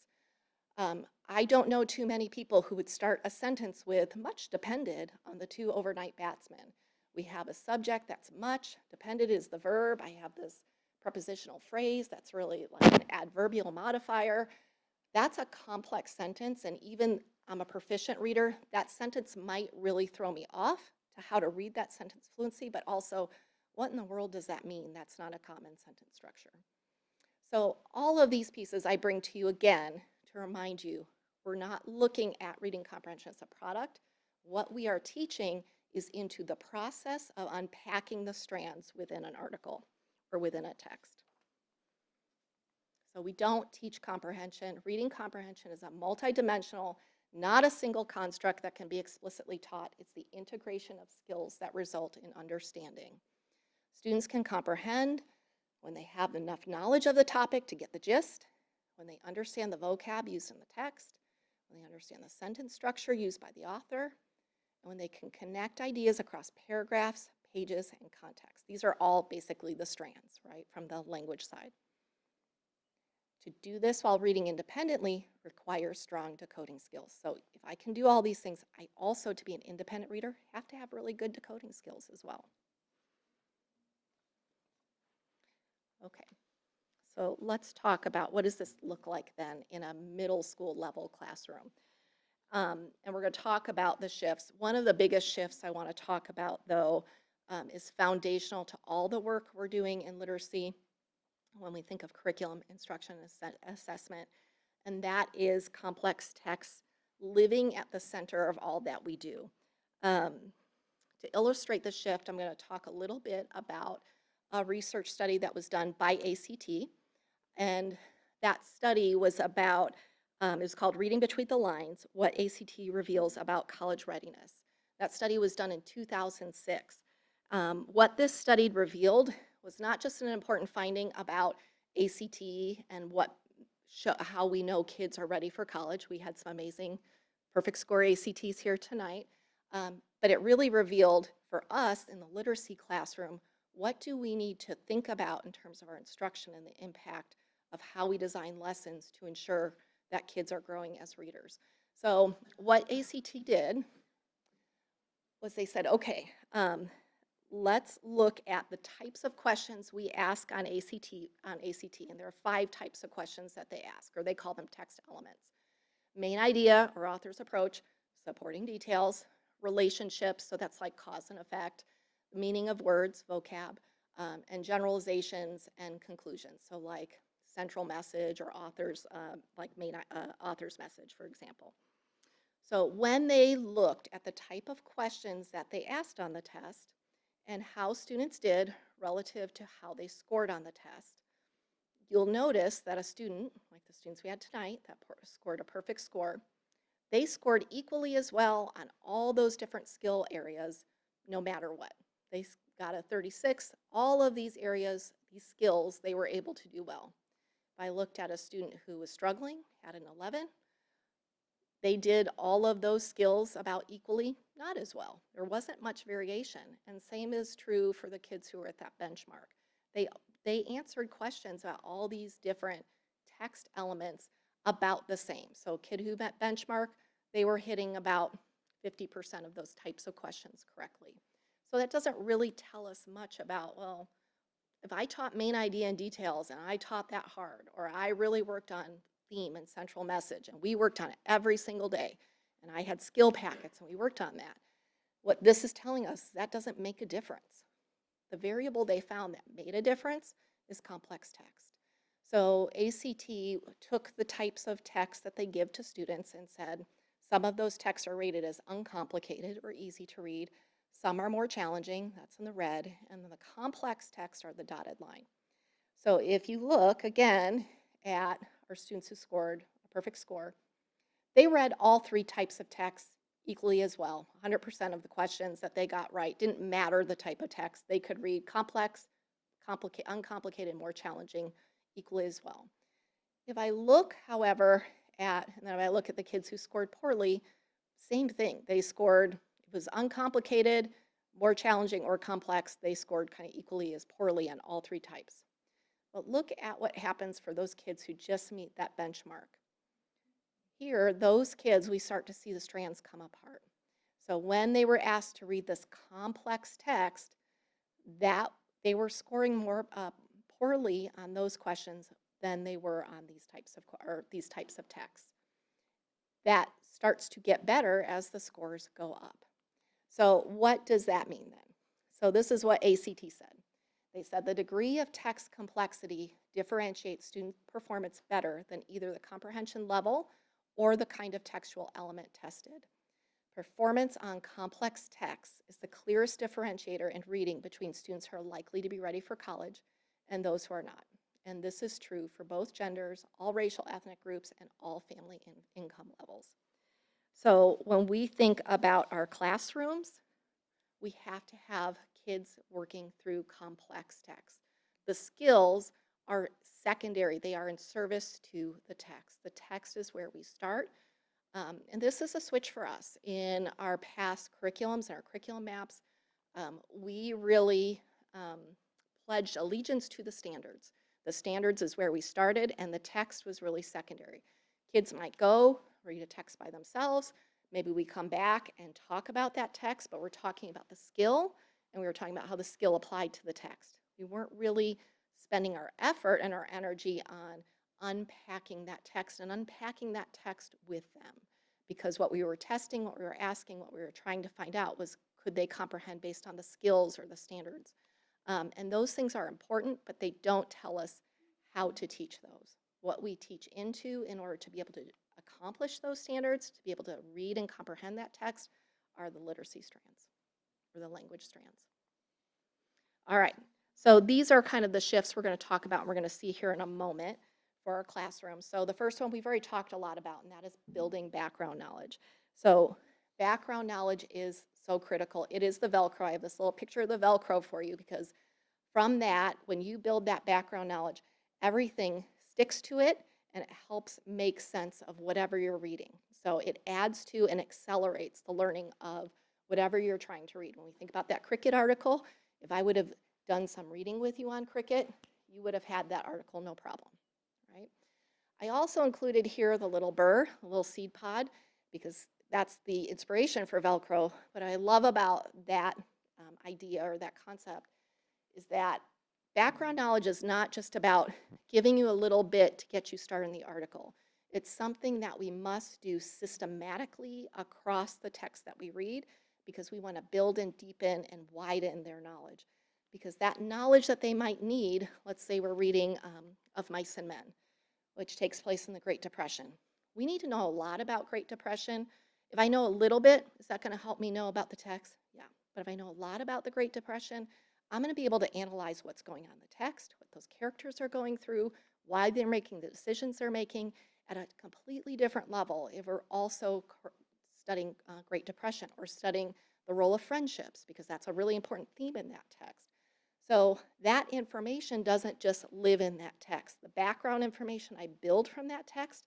I don't know too many people who would start a sentence with much depended on the two overnight batsmen. We have a subject that's much, depended is the verb. I have this prepositional phrase that's really like an adverbial modifier. That's a complex sentence, and even I'm a proficient reader, that sentence might really throw me off to how to read that sentence fluency, but also what in the world does that mean? That's not a common sentence structure. So all of these pieces I bring to you again to remind you, we're not looking at reading comprehension as a product. What we are teaching is into the process of unpacking the strands within an article or within a text. So we don't teach comprehension. Reading comprehension is a multidimensional, not a single construct that can be explicitly taught. It's the integration of skills that result in understanding. Students can comprehend when they have enough knowledge of the topic to get the gist, when they understand the vocab used in the text, when they understand the sentence structure used by the author, and when they can connect ideas across paragraphs, pages, and context. These are all basically the strands, right, from the language side. To do this while reading independently requires strong decoding skills. So if I can do all these things, I also, to be an independent reader, have to have really good decoding skills as well. Okay, so let's talk about what does this look like then in a middle school level classroom. And we're going to talk about the shifts. One of the biggest shifts I want to talk about, though, is foundational to all the work we're doing in literacy when we think of curriculum, instruction, and assessment, and that is complex text living at the center of all that we do. To illustrate the shift, I'm going to talk a little bit about a research study that was done by ACT, and that study was about, it was called Reading Between the Lines, What ACT Reveals About College Readiness. That study was done in 2006. What this study revealed was not just an important finding about ACT and how we know kids are ready for college. We had some amazing perfect score ACTs here tonight. But it really revealed for us in the literacy classroom, what do we need to think about in terms of our instruction and the impact of how we design lessons to ensure that kids are growing as readers. So what ACT did was they said, okay, let's look at the types of questions we ask on ACT, and there are 5 types of questions that they ask, or they call them text elements. Main idea or author's approach, supporting details, relationships, so that's like cause and effect, meaning of words, vocab, and generalizations and conclusions, so like central message or author's, author's message, for example. So when they looked at the type of questions that they asked on the test and how students did relative to how they scored on the test, you'll notice that a student, like the students we had tonight, that scored a perfect score, they scored equally as well on all those different skill areas, no matter what. They got a 36. All of these areas, these skills, they were able to do well. If I looked at a student who was struggling, had an 11, they did all of those skills about equally, not as well. There wasn't much variation, and same is true for the kids who were at that benchmark. They answered questions about all these different text elements about the same. So a kid who met benchmark, they were hitting about 50% of those types of questions correctly. So that doesn't really tell us much about, well, if I taught main idea and details and I taught that hard, or I really worked on theme and central message and we worked on it every single day, and I had skill packets and we worked on that, what this is telling us, that doesn't make a difference. The variable they found that made a difference is complex text. So ACT took the types of text that they give to students and said, some of those texts are rated as uncomplicated or easy to read. Some are more challenging, that's in the red, and then the complex texts are the dotted line. So if you look again at our students who scored a perfect score, they read all 3 types of text equally as well. 100% of the questions that they got right, didn't matter the type of text. They could read complex, uncomplicated, more challenging equally as well. If I look, however, and then if I look at the kids who scored poorly, same thing. They scored, it was uncomplicated, more challenging, or complex. They scored kind of equally as poorly on all 3 types. But look at what happens for those kids who just meet that benchmark. Here, those kids, we start to see the strands come apart. So when they were asked to read this complex text, that they were scoring more poorly on those questions than they were on these types of texts. That starts to get better as the scores go up. So what does that mean then? So this is what ACT said. They said the degree of text complexity differentiates student performance better than either the comprehension level or the kind of textual element tested. Performance on complex text is the clearest differentiator in reading between students who are likely to be ready for college and those who are not. And this is true for both genders, all racial ethnic groups, and all family income levels. So when we think about our classrooms, we have to have kids working through complex text. The skills are secondary. They are in service to the text. The text is where we start. And this is a switch for us. In our past curriculums and our curriculum maps, we really pledged allegiance to the standards. The standards is where we started, and the text was really secondary. Kids might go, read a text by themselves. Maybe we come back and talk about that text, but we're talking about the skill, and we were talking about how the skill applied to the text. We weren't really spending our effort and our energy on unpacking that text and unpacking that text with them. Because what we were testing, what we were asking, what we were trying to find out was, could they comprehend based on the skills or the standards? And those things are important, but they don't tell us how to teach those. What we teach into in order to be able to accomplish those standards, to be able to read and comprehend that text, are the literacy strands or the language strands. All right, so these are kind of the shifts we're going to talk about and we're going to see here in a moment for our classroom. So the first one we've already talked a lot about, and that is building background knowledge. So background knowledge is so critical. It is the Velcro. I have this little picture of the Velcro for you because from that, when you build that background knowledge, everything sticks to it and it helps make sense of whatever you're reading. So it adds to and accelerates the learning of whatever you're trying to read. When we think about that cricket article, if I would have done some reading with you on cricket, you would have had that article no problem, right? I also included here the little burr, a little seed pod, because that's the inspiration for Velcro. What I love about that idea or that concept is that background knowledge is not just about giving you a little bit to get you started in the article. It's something that we must do systematically across the text that we read because we want to build and deepen and widen their knowledge. Because that knowledge that they might need, let's say we're reading Of Mice and Men, which takes place in the Great Depression. We need to know a lot about Great Depression. If I know a little bit, is that going to help me know about the text? Yeah. But if I know a lot about the Great Depression, I'm going to be able to analyze what's going on in the text, what those characters are going through, why they're making the decisions they're making at a completely different level if we're also studying Great Depression or studying the role of friendships, because that's a really important theme in that text. So that information doesn't just live in that text. The background information I build from that text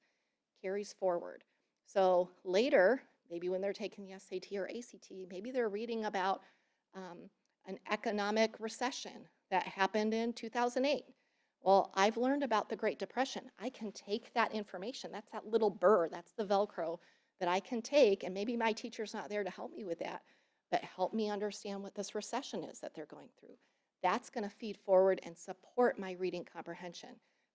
carries forward. So later, maybe when they're taking the SAT or ACT, maybe they're reading about an economic recession that happened in 2008. Well, I've learned about the Great Depression. I can take that information. That's that little burr, that's the Velcro that I can take, and maybe my teacher's not there to help me with that, but help me understand what this recession is that they're going through. That's going to feed forward and support my reading comprehension.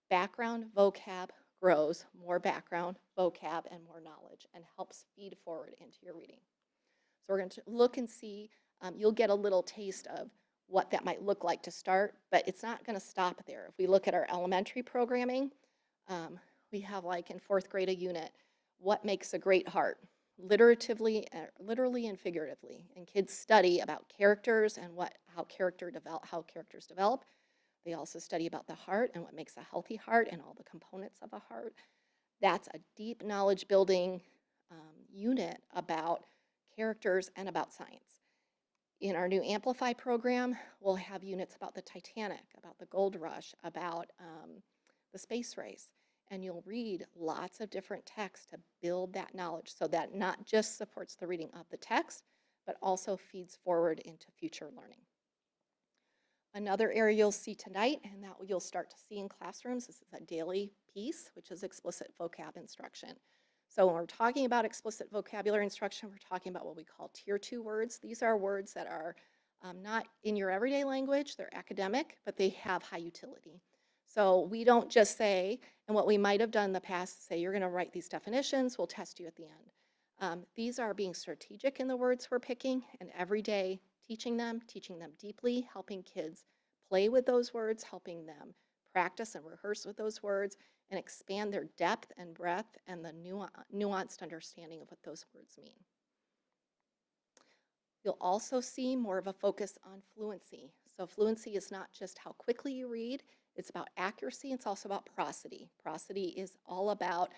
Background vocab grows, more background vocab and more knowledge, and helps feed forward into your reading. So we're going to look and see, you'll get a little taste of what that might look like to start, but it's not going to stop there. If we look at our elementary programming, we have like in 4th grade a unit, what makes a great heart? Literally and figuratively. And kids study about characters and how characters develop. They also study about the heart and what makes a healthy heart and all the components of a heart. That's a deep knowledge building unit about characters and about science. In our new Amplify program, we'll have units about the Titanic, about the gold rush, about the space race. And you'll read lots of different texts to build that knowledge so that not just supports the reading of the text, but also feeds forward into future learning. Another area you'll see tonight, and that you'll start to see in classrooms, this is a daily piece, which is explicit vocab instruction. So when we're talking about explicit vocabulary instruction, we're talking about what we call Tier 2 words. These are words that are not in your everyday language, they're academic, but they have high utility. So we don't just say, and what we might have done in the past, say you're going to write these definitions, we'll test you at the end. These are being strategic in the words we're picking, and every day teaching them deeply, helping kids play with those words, helping them practice and rehearse with those words, and expand their depth and breadth and the nuanced understanding of what those words mean. You'll also see more of a focus on fluency. So fluency is not just how quickly you read, it's about accuracy, it's also about prosody. Prosody is all about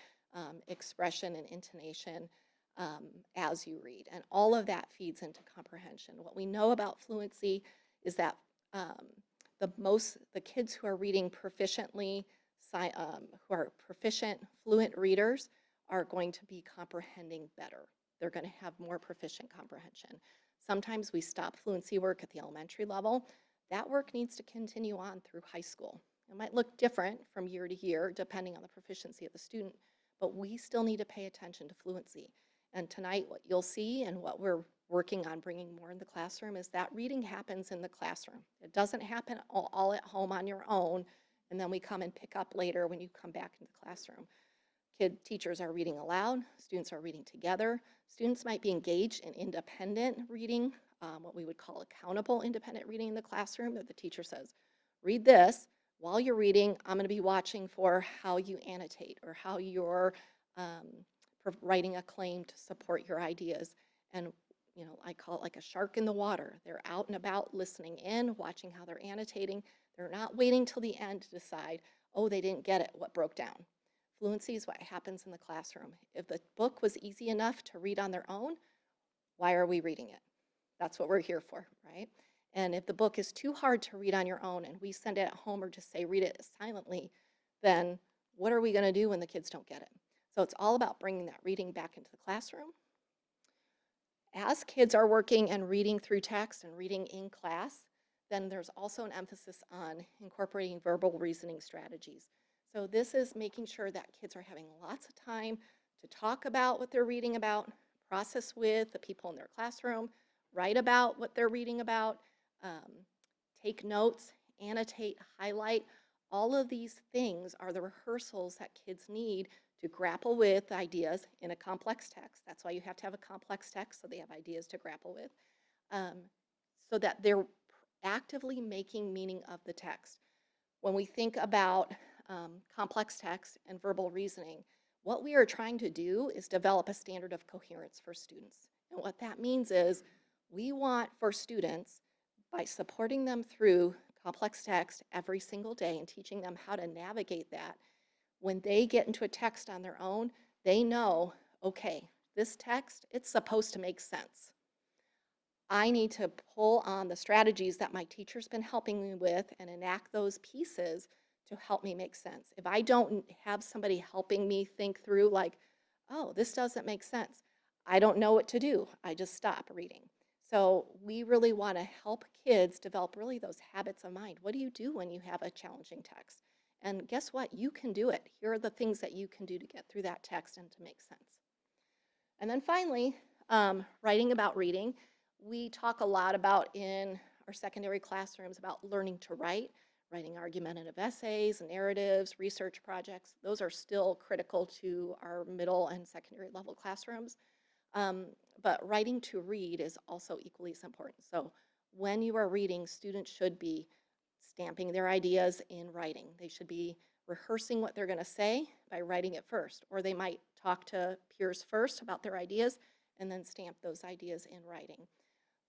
expression and intonation as you read, and all of that feeds into comprehension. What we know about fluency is that the kids who are reading proficiently, who are proficient, fluent readers are going to be comprehending better. They're going to have more proficient comprehension. Sometimes we stop fluency work at the elementary level. That work needs to continue on through high school. It might look different from year to year, depending on the proficiency of the student, but we still need to pay attention to fluency. And tonight, what you'll see and what we're working on bringing more in the classroom is that reading happens in the classroom. It doesn't happen all at home on your own, and then we come and pick up later when you come back into the classroom. Teachers are reading aloud, students are reading together. Students might be engaged in independent reading, what we would call accountable independent reading in the classroom, that the teacher says, read this. While you're reading, I'm going to be watching for how you annotate or how you're writing a claim to support your ideas. And I call it like a shark in the water. They're out and about listening in, watching how they're annotating. They're not waiting till the end to decide, oh, they didn't get it, what broke down. Fluency is what happens in the classroom. If the book was easy enough to read on their own, why are we reading it? That's what we're here for, right? And if the book is too hard to read on your own and we send it at home or just say read it silently, then what are we going to do when the kids don't get it? So it's all about bringing that reading back into the classroom. As kids are working and reading through text and reading in class, then there's also an emphasis on incorporating verbal reasoning strategies. So this is making sure that kids are having lots of time to talk about what they're reading about, process with the people in their classroom, write about what they're reading about, take notes, annotate, highlight. All of these things are the rehearsals that kids need to grapple with ideas in a complex text. That's why you have to have a complex text, so they have ideas to grapple with, so that they're actively making meaning of the text. When we think about complex text and verbal reasoning, what we are trying to do is develop a standard of coherence for students. And what that means is we want for students, by supporting them through complex text every single day and teaching them how to navigate that, when they get into a text on their own, they know, okay, this text, it's supposed to make sense. I need to pull on the strategies that my teacher's been helping me with and enact those pieces to help me make sense. If I don't have somebody helping me think through like, oh, this doesn't make sense, I don't know what to do. I just stop reading. So we really want to help kids develop really those habits of mind. What do you do when you have a challenging text? And guess what? You can do it. Here are the things that you can do to get through that text and to make sense. And then finally, writing about reading. We talk a lot about in our secondary classrooms about learning to write, writing argumentative essays, narratives, research projects. Those are still critical to our middle and secondary level classrooms. But writing to read is also equally as important. So when you are reading, students should be stamping their ideas in writing. They should be rehearsing what they're going to say by writing it first, or they might talk to peers first about their ideas and then stamp those ideas in writing.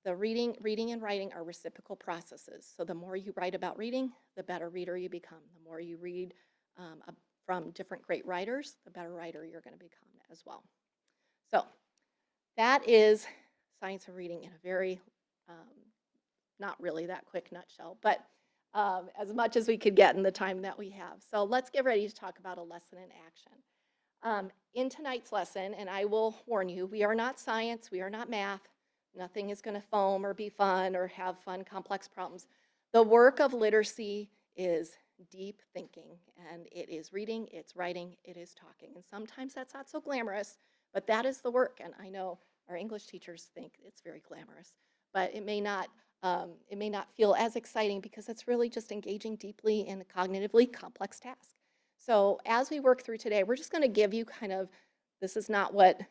The reading and writing are reciprocal processes. So the more you write about reading, the better reader you become. The more you read from different great writers, the better writer you're going to become as well. So that is science of reading in a very, not really that quick nutshell, but as much as we could get in the time that we have. So let's get ready to talk about a lesson in action. In tonight's lesson, and I will warn you, we are not science, we are not math. Nothing is going to foam or be fun or have fun, complex problems. The work of literacy is deep thinking, and it is reading, it's writing, it is talking. And sometimes that's not so glamorous, but that is the work. And I know our English teachers think it's very glamorous, but it may not feel as exciting because it's really just engaging deeply in a cognitively complex task. So as we work through today, we're just going to give you kind of, this is not what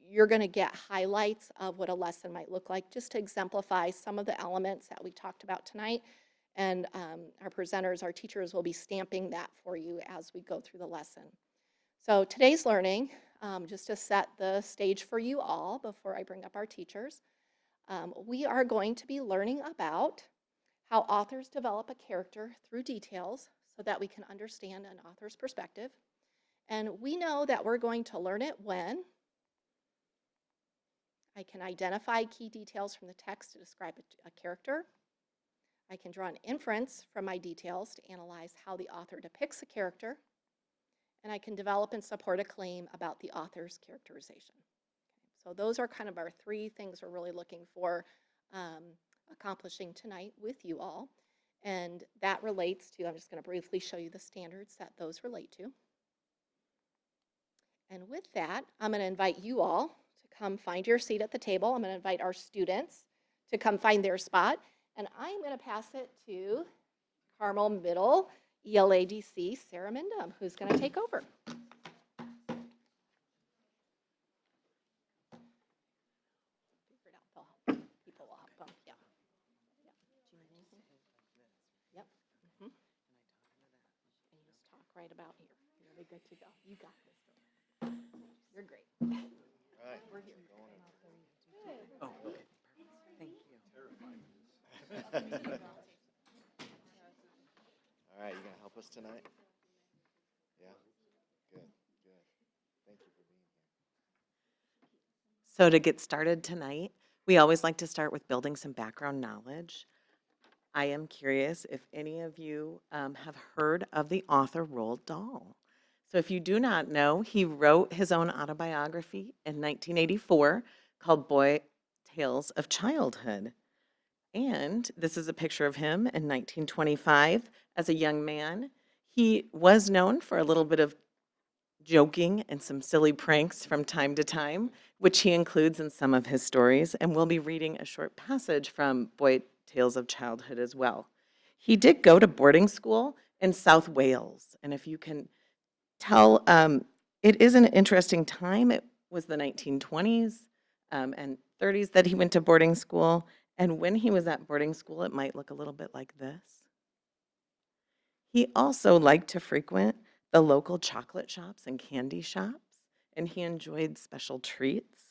you're going to get highlights of what a lesson might look like, just to exemplify some of the elements that we talked about tonight. And our presenters, our teachers will be stamping that for you as we go through the lesson. So today's learning, just to set the stage for you all before I bring up our teachers, we are going to be learning about how authors develop a character through details so that we can understand an author's perspective. And we know that we're going to learn it when I can identify key details from the text to describe a character. I can draw an inference from my details to analyze how the author depicts a character. And I can develop and support a claim about the author's characterization. So those are kind of our three things we're really looking for accomplishing tonight with you all. And that relates to, I'm just going to briefly show you the standards that those relate to. And with that, I'm going to invite you all to come find your seat at the table. I'm going to invite our students to come find their spot. And I'm going to pass it to Carmel Middle ELADC Sarah Mindum, who's going to take over. People will help them, yeah. Yep. And you just talk right about here. You'll be good to go. You got this, girl. You're great. Right. We're here. Oh, okay. Thank you. All right, you gonna help us tonight? Yeah? Good, good. Thank you for being here. So to get started tonight, we always like to start with building some background knowledge. I am curious if any of you have heard of the author Roald Dahl. So if you do not know, he wrote his own autobiography in 1984 called Boy Tales of Childhood. And this is a picture of him in 1925 as a young man. He was known for a little bit of joking and some silly pranks from time to time, which he includes in some of his stories. And we'll be reading a short passage from Boy Tales of Childhood as well. He did go to boarding school in South Wales. And if you can tell, it is an interesting time. It was the 1920s and 30s that he went to boarding school. And when he was at boarding school, it might look a little bit like this. He also liked to frequent the local chocolate shops and candy shops, and he enjoyed special treats.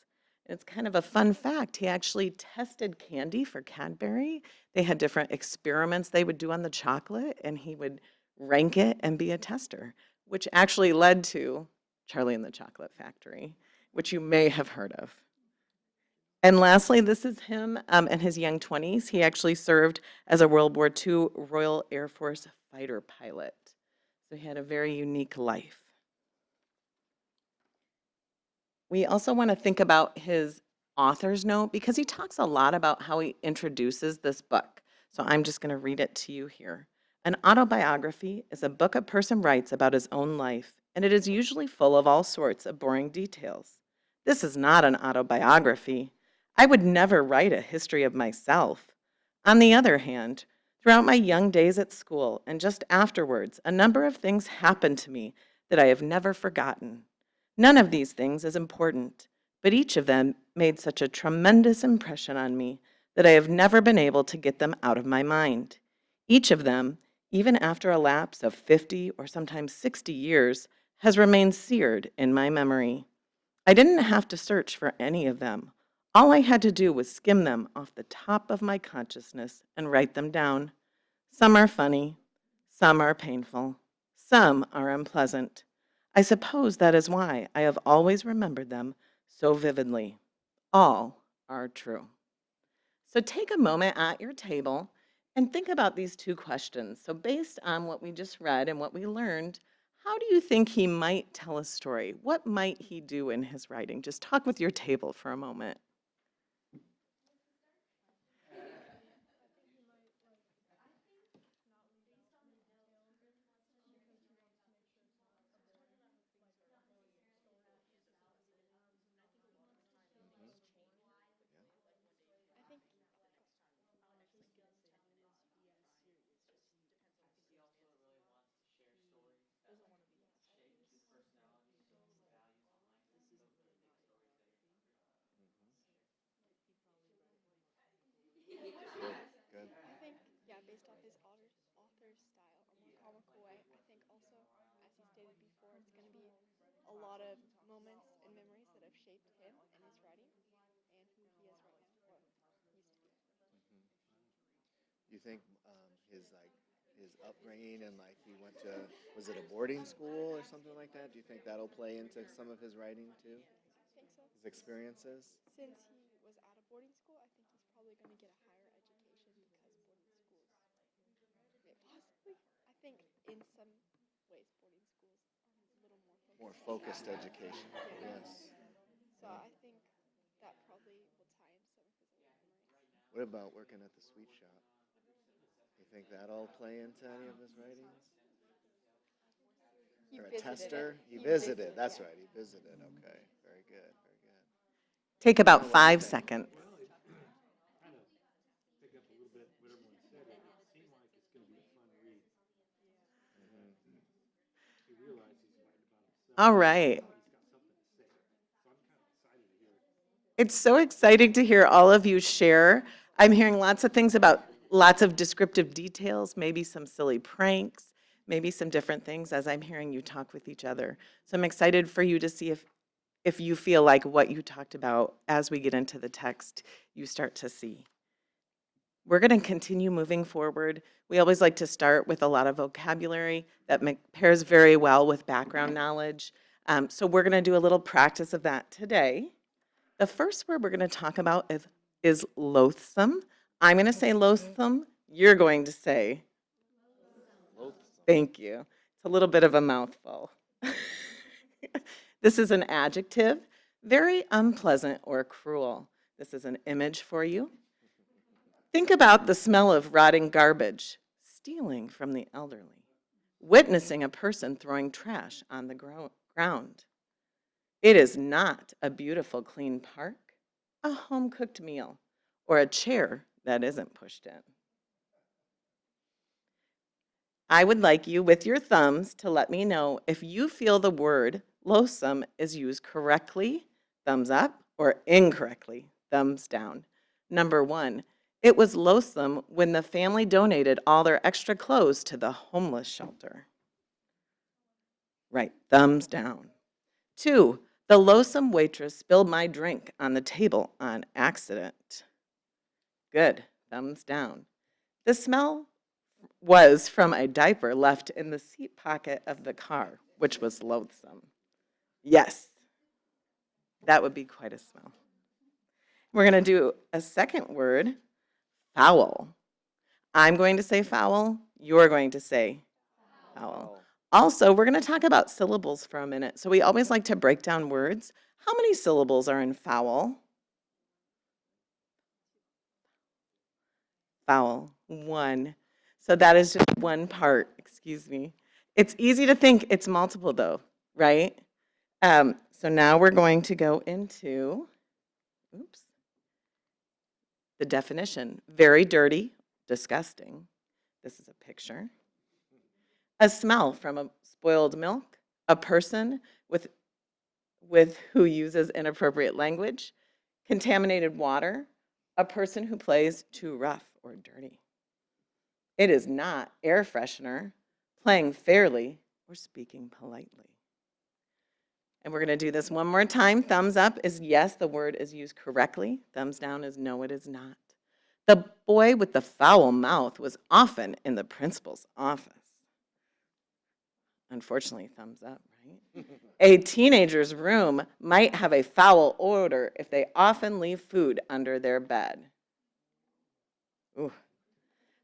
It's kind of a fun fact. He actually tested candy for Cadbury. They had different experiments they would do on the chocolate, and he would rank it and be a tester, which actually led to Charlie and the Chocolate Factory, which you may have heard of. And lastly, this is him in his young 20s. He actually served as a World War II Royal Air Force fighter pilot. So he had a very unique life. We also want to think about his author's note because he talks a lot about how he introduces this book. So I'm just going to read it to you here. An autobiography is a book a person writes about his own life, and it is usually full of all sorts of boring details. This is not an autobiography. I would never write a history of myself. On the other hand, throughout my young days at school and just afterwards, a number of things happened to me that I have never forgotten. None of these things is important, but each of them made such a tremendous impression on me that I have never been able to get them out of my mind. Each of them, even after a lapse of 50 or sometimes 60 years, has remained seared in my memory. I didn't have to search for any of them. All I had to do was skim them off the top of my consciousness and write them down. Some are funny, some are painful, some are unpleasant. I suppose that is why I have always remembered them so vividly. All are true. So take a moment at your table and think about these two questions. So based on what we just read and what we learned, how do you think he might tell a story? What might he do in his writing? Just talk with your table for a moment. Good. I think, yeah, based off his author's style, a more comical way, I think also, as he stated before, it's going to be a lot of moments and memories that have shaped him and his writing and who he is right now, or used to be. You think his upbringing and like he went to, was it a boarding school or something like that? Do you think that'll play into some of his writing too? I think so. His experiences? Since he was at a boarding school, I think he's probably going to get a higher education because boarding schools, yeah, possibly. I think in some ways boarding schools are a little more focused. More focused education. Yes. So I think that probably will tie in some of his other memories. What about working at the sweet shop? You think that'll play into any of his writings? He Or a visited tester? it. He visited, that's right, he visited, okay, very good, very good. Take about What do you 5 think? seconds. All right. It's so exciting to hear all of you share. I'm hearing lots of things about lots of descriptive details, maybe some silly pranks, maybe some different things as I'm hearing you talk with each other. So I'm excited for you to see if you feel like what you talked about as we get into the text, you start to see. We're going to continue moving forward. We always like to start with a lot of vocabulary that pairs very well with background knowledge. So we're going to do a little practice of that today. The first word we're going to talk about is loathsome. I'm going to say loathsome. You're going to say, thank you. It's a little bit of a mouthful. This is an adjective, very unpleasant or cruel. This is an image for you. Think about the smell of rotting garbage, stealing from the elderly, witnessing a person throwing trash on the ground. It is not a beautiful, clean park, a home-cooked meal, or a chair that isn't pushed in. I would like you, with your thumbs, to let me know if you feel the word loathsome is used correctly, thumbs up, or incorrectly, thumbs down. Number 1, it was loathsome when the family donated all their extra clothes to the homeless shelter. Right, thumbs down. 2, the loathsome waitress spilled my drink on the table on accident. Good, thumbs down. The smell was from a diaper left in the seat pocket of the car, which was loathsome. Yes, that would be quite a smell. We're going to do a second word, foul. I'm going to say foul. You're going to say foul. Also, we're going to talk about syllables for a minute. So we always like to break down words. How many syllables are in foul? Foul, 1. So that is just one part, excuse me. It's easy to think it's multiple though, right? So now we're going to go into, the definition. Very dirty, disgusting. This is a picture. A smell from a spoiled milk, a person with who uses inappropriate language, contaminated water, a person who plays too rough or dirty. It is not air freshener, playing fairly, or speaking politely. And we're going to do this one more time. Thumbs up is yes, the word is used correctly. Thumbs down is no, it is not. The boy with the foul mouth was often in the principal's office. Unfortunately, thumbs up, right? A teenager's room might have a foul odor if they often leave food under their bed. Ooh.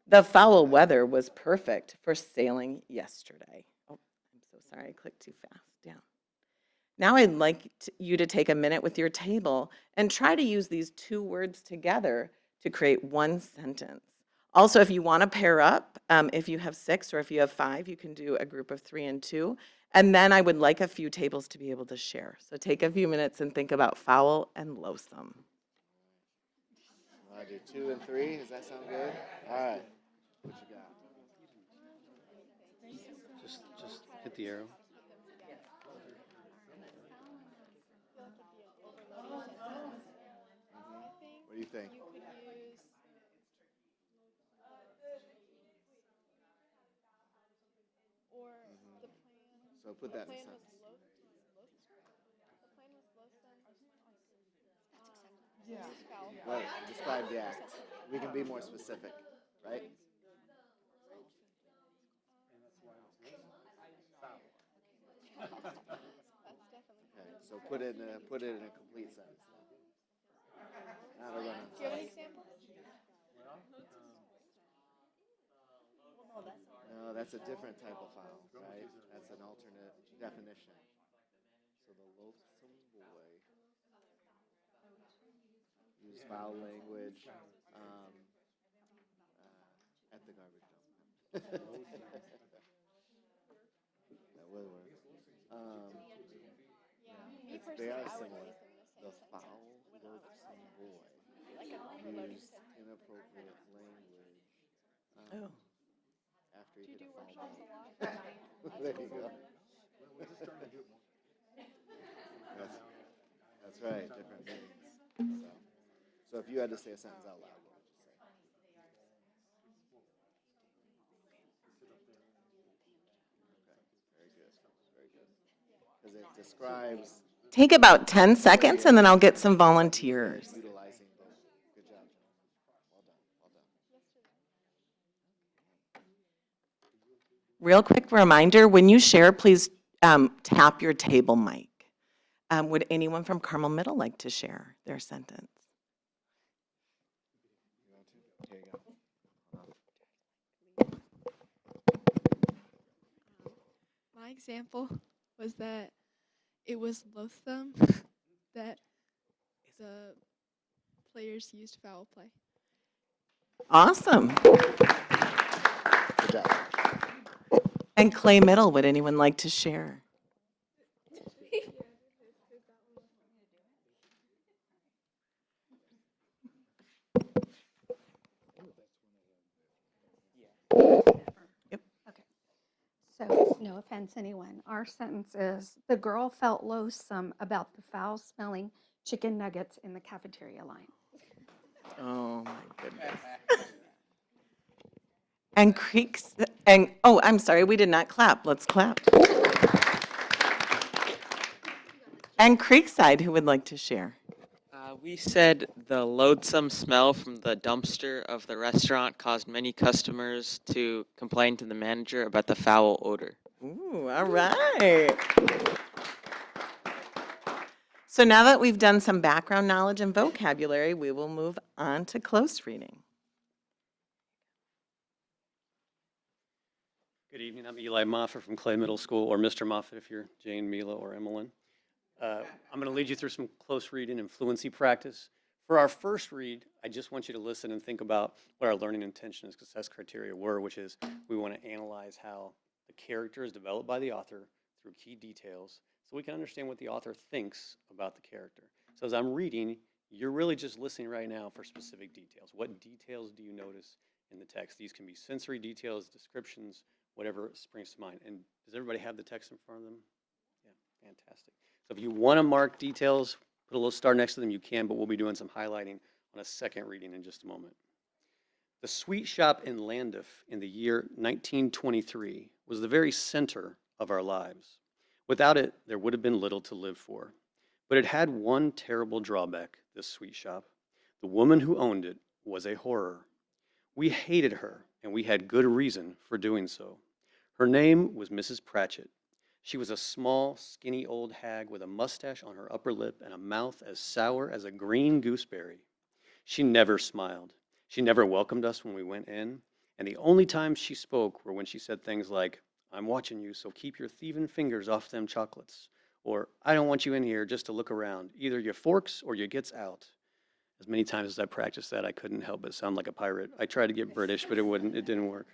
The foul weather was perfect for sailing yesterday. Oh, I'm so sorry, I clicked too fast. Down. Now I'd like you to take a minute with your table and try to use these 2 words together to create one sentence. Also, if you want to pair up, if you have 6 or if you have 5, you can do a group of 3 and 2. And then I would like a few tables to be able to share. So take a few minutes and think about foul and loathsome. Want to do 2 and 3? Does that sound good? All right. What you got? Just hit the arrow. What do you think? You could use or the plan. So put that in a The plan was sentence. The plan was loathsome. Use foul. Right, describe the act. We can be more specific, right? That's definitely. Okay, so put it in a complete sentence. Now we're gonna. Do you have an example? No, that's a different type of foul, right? That's an alternate definition. So the loathsome boy used foul language at the garbage dump. That would work. They are similar. The foul, loathsome boy used inappropriate language after he hit a foul ball. There you go. That's right, different meanings. So if you had to say a sentence out loud, what would you say? Very good, very good. Because it describes Take about 10 seconds and then I'll get some volunteers. utilizing both. Good job, John. Well done, well done. Real quick reminder, when you share, please tap your table mic. Would anyone from Carmel Middle like to share their sentence? Here you go. My example was that it was loathsome that the players used foul play. Awesome. Good job. And Clay Middle, would anyone like to share? So, no offense, anyone. Our sentence is, the girl felt loathsome about the foul-smelling chicken nuggets in the cafeteria line. Oh, my goodness. And Creeks, and, oh, I'm sorry, we did not clap. Let's clap. And Creekside, who would like to share? We said the loathsome smell from the dumpster of the restaurant caused many customers to complain to the manager about the foul odor. Ooh, all right. So now that we've done some background knowledge and vocabulary, we will move on to close reading. Good evening. I'm Eli Moffett from Clay Middle School, or Mr. Moffett if you're Jane, Mila, or Emmeline. I'm going to lead you through some close reading and fluency practice. For our first read, I just want you to listen and think about what our learning intention and success criteria were, which is we want to analyze how the character is developed by the author through key details so we can understand what the author thinks about the character. So as I'm reading, you're really just listening right now for specific details. What details do you notice in the text? These can be sensory details, descriptions, whatever springs to mind. And does everybody have the text in front of them? Yeah, fantastic. So if you want to mark details, put a little star next to them, you can, but we'll be doing some highlighting on a second reading in just a moment. The sweet shop in Landif in the year 1923 was the very center of our lives. Without it, there would have been little to live for. But it had one terrible drawback, this sweet shop. The woman who owned it was a horror. We hated her, and we had good reason for doing so. Her name was Mrs. Pratchett. She was a small, skinny old hag with a mustache on her upper lip and a mouth as sour as a green gooseberry. She never smiled. She never welcomed us when we went in, and the only times she spoke were when she said things like, "I'm watching you, so keep your thieving fingers off them chocolates," or "I don't want you in here just to look around. Either you forks or you gets out." As many times as I practiced that, I couldn't help but sound like a pirate. I tried to get British, but it didn't work.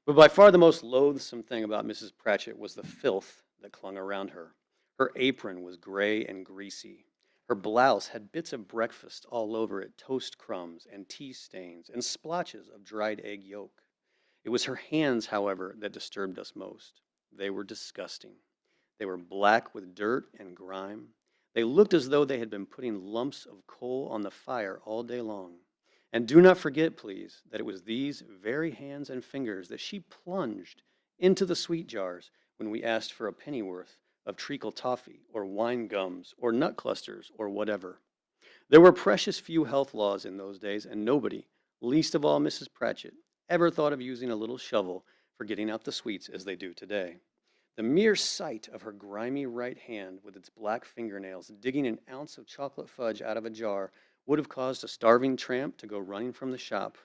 But by far the most loathsome thing about Mrs. Pratchett was the filth that clung around her. Her apron was gray and greasy. Her blouse had bits of breakfast all over it, toast crumbs and tea stains and splotches of dried egg yolk. It was her hands, however, that disturbed us most. They were disgusting. They were black with dirt and grime. They looked as though they had been putting lumps of coal on the fire all day long. And do not forget, please, that it was these very hands and fingers that she plunged into the sweet jars when we asked for a pennyworth of treacle toffee or wine gums or nut clusters or whatever. There were precious few health laws in those days, and nobody, least of all Mrs. Pratchett, ever thought of using a little shovel for getting out the sweets as they do today. The mere sight of her grimy right hand with its black fingernails digging an ounce of chocolate fudge out of a jar would have caused a starving tramp to go running from the shop.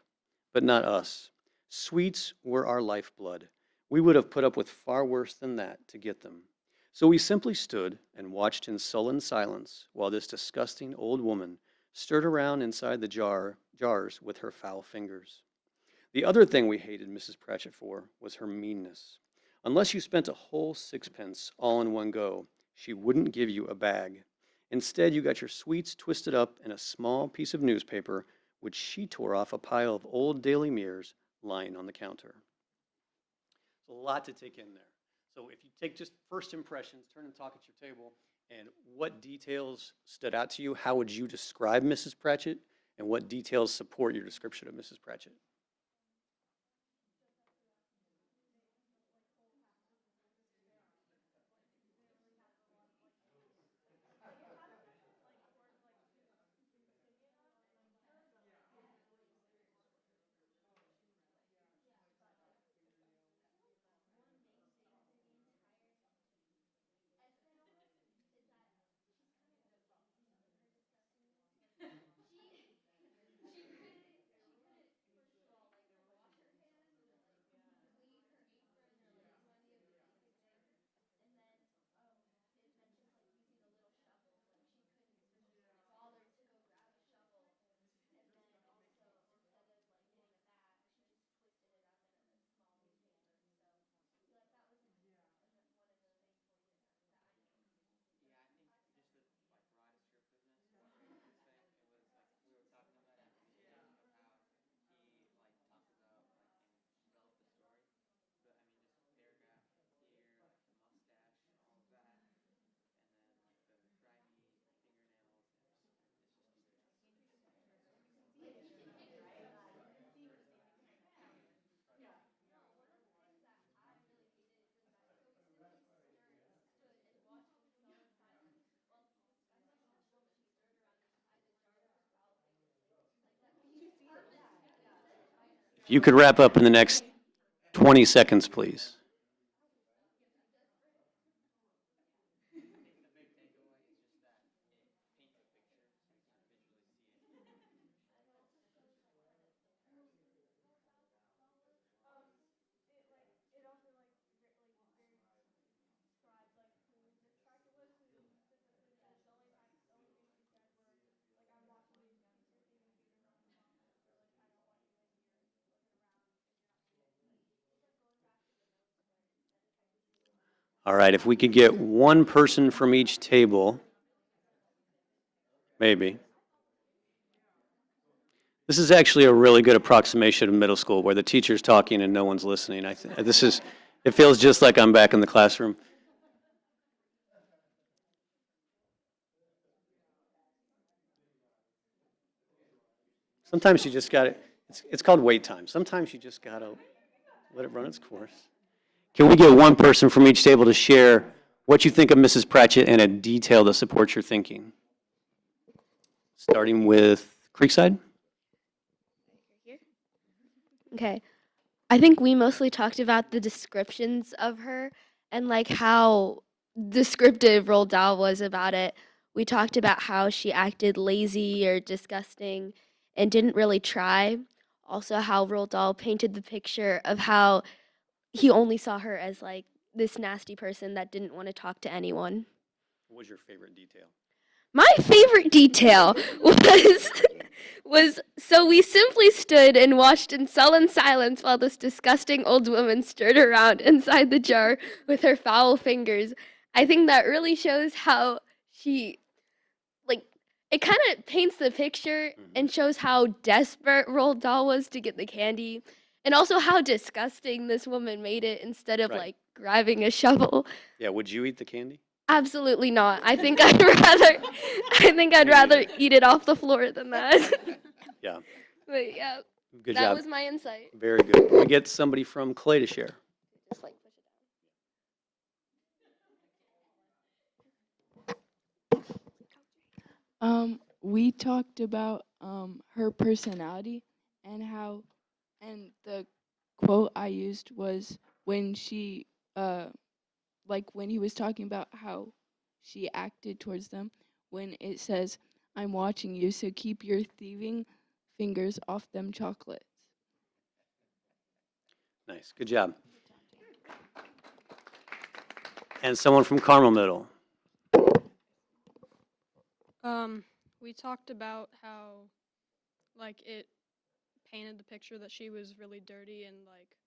But not us. Sweets were our lifeblood. We would have put up with far worse than that to get them. So we simply stood and watched in sullen silence while this disgusting old woman stirred around inside the jars with her foul fingers. The other thing we hated Mrs. Pratchett for was her meanness. Unless you spent a whole sixpence all in one go, she wouldn't give you a bag. Instead, you got your sweets twisted up in a small piece of newspaper, which she tore off a pile of old Daily Mirrors lying on the counter. A lot to take in there. So if you take just first impressions, turn and talk at your table, and what details stood out to you, how would you describe Mrs. Pratchett, and what details support your description of Mrs. Pratchett? If you could wrap up in the next 20 seconds, please. All right, if we could get one person from each table, maybe. This is actually a really good approximation of middle school where the teacher's talking and no one's listening. It feels just like I'm back in the classroom. Sometimes you just got to, it's called wait time. Sometimes you just got to let it run its course. Can we get one person from each table to share what you think of Mrs. Pratchett and a detail that supports your thinking? Starting with Creekside. Okay. I think we mostly talked about the descriptions of her and like how descriptive Roald Dahl was about it. We talked about how she acted lazy or disgusting and didn't really try. Also, how Roald Dahl painted the picture of how he only saw her as like this nasty person that didn't want to talk to anyone. What was your favorite detail? My favorite detail was so we simply stood and watched in sullen silence while this disgusting old woman stirred around inside the jar with her foul fingers. I think that really shows how she like it kind of paints the picture and shows how desperate Roald Dahl was to get the candy and also how disgusting this woman made it instead of Right. like grabbing a shovel. Yeah, would you eat the candy? Absolutely not. I think I'd rather eat it off the floor than that. Yeah, But yeah, good that job. was my insight. Very good. Can we get somebody from Clay to share? Just like push it We talked about her personality and how, and the quote I used was when she, like when he was talking about how she acted towards them, when it says, "I'm watching you, so keep your thieving fingers off them chocolates." Nice, good job. And someone from Carmel Middle. We talked about how, like, it painted the picture that she was really dirty and like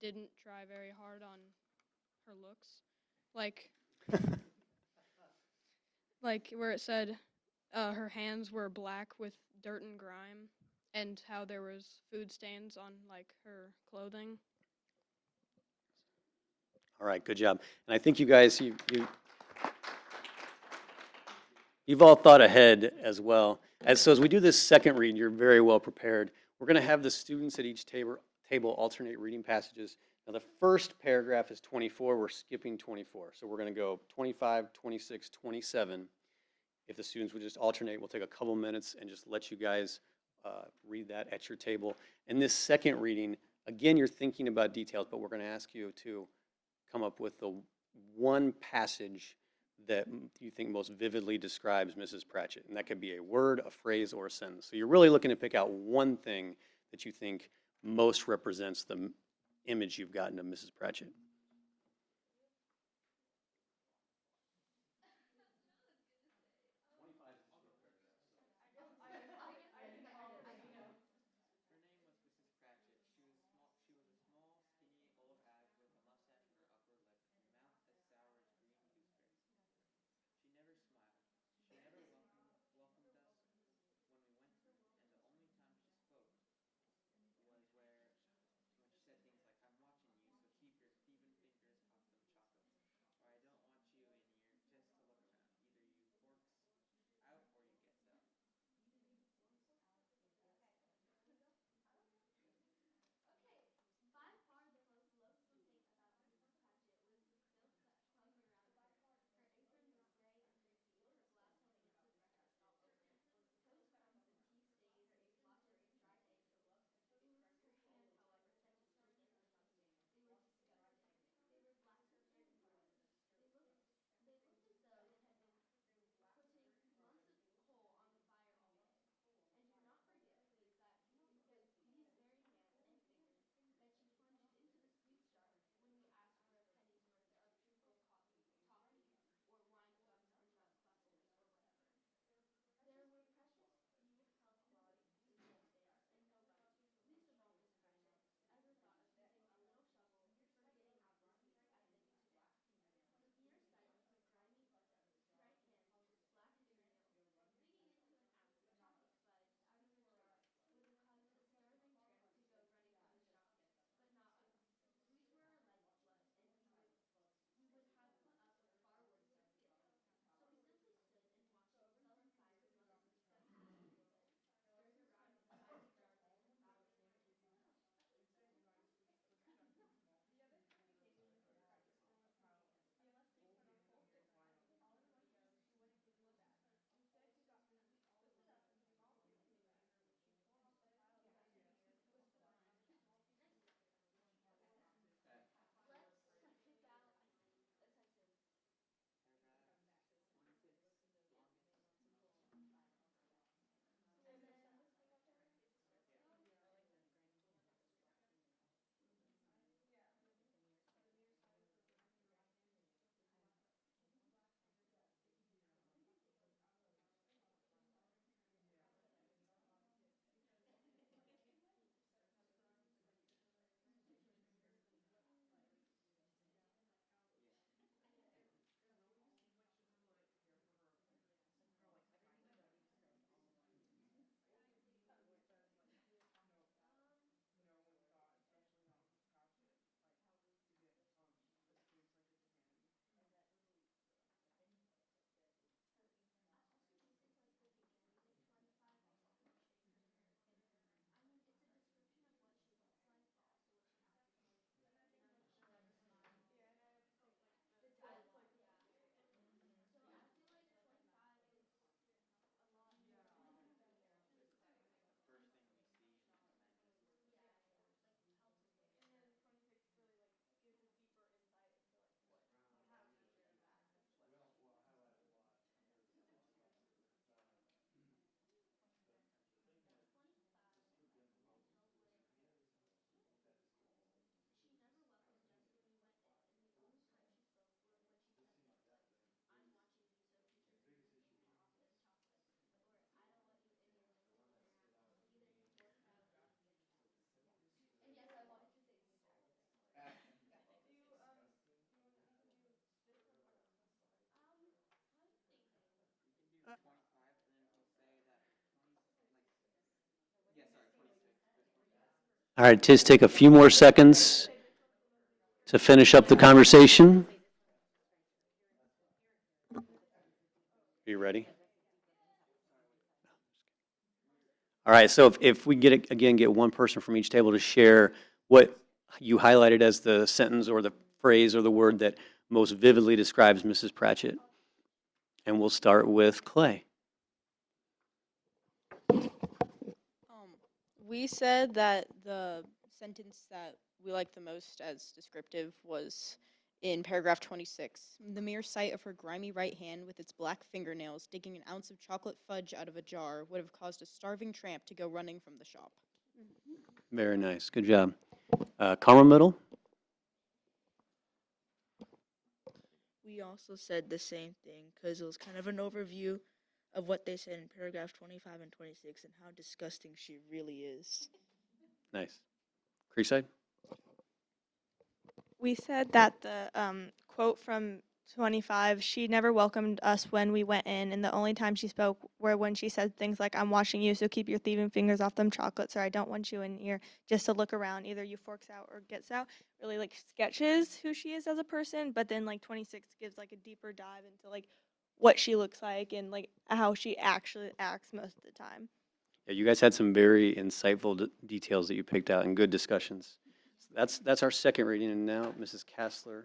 didn't try very hard on her looks. Like like where it said her hands were black with dirt and grime and how there was food stains on like her clothing. All right, good job. And I think you guys, you've all thought ahead as well. So as we do this second read, you're very well prepared. We're going to have the students at each table alternate reading passages. Now the first paragraph is 24. We're skipping 24. So we're going to go 25, 26, 27. If the students would just alternate, we'll take a couple minutes and just let you guys read that at your table. And this second reading, again, you're thinking about details, but we're going to ask you to come up with the one passage that you think most vividly describes Mrs. Pratchett. And that could be a word, a phrase, or a sentence. So you're really looking to pick out one thing that you think most represents the image you've gotten of Mrs. Pratchett. All right, just take a few more seconds to finish up the conversation. Are you ready? All right, so if we get one person from each table to share what you highlighted as the sentence or the phrase or the word that most vividly describes Mrs. Pratchett. And we'll start with Clay. We said that the sentence that we liked the most as descriptive was in paragraph 26. The mere sight of her grimy right hand with its black fingernails digging an ounce of chocolate fudge out of a jar would have caused a starving tramp to go running from the shop. Very nice. Good job. Carmel Middle. We also said the same thing because it was kind of an overview of what they said in paragraph 25 and 26 and how disgusting she really is. Nice. Creekside. We said that the quote from 25, she never welcomed us when we went in, and the only time she spoke were when she said things like, I'm watching you, so keep your thieving fingers off them chocolates, or I don't want you in here just to look around. Either you forks out or gets out. Really like sketches who she is as a person, but then like 26 gives like a deeper dive into like what she looks like and like how she actually acts most of the time. Yeah, you guys had some very insightful details that you picked out and good discussions. So that's our second reading, and now Mrs. Kassler.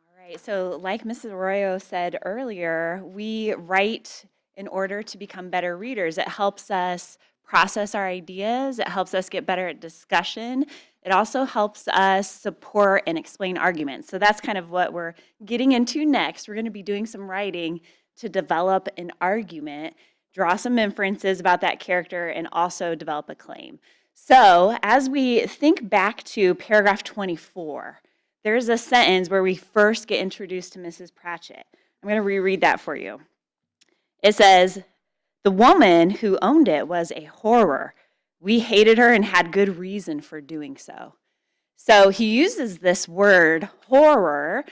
All right, so like Mrs. Arroyo said earlier, we write in order to become better readers. It helps us process our ideas, it helps us get better at discussion. It also helps us support and explain arguments. So that's kind of what we're getting into next. We're going to be doing some writing to develop an argument, draw some inferences about that character, and also develop a claim. So as we think back to paragraph 24, there's a sentence where we first get introduced to Mrs. Pratchett. I'm going to reread that for you. It says, "The woman who owned it was a horror. We hated her and had good reason for doing so." So he uses this word horror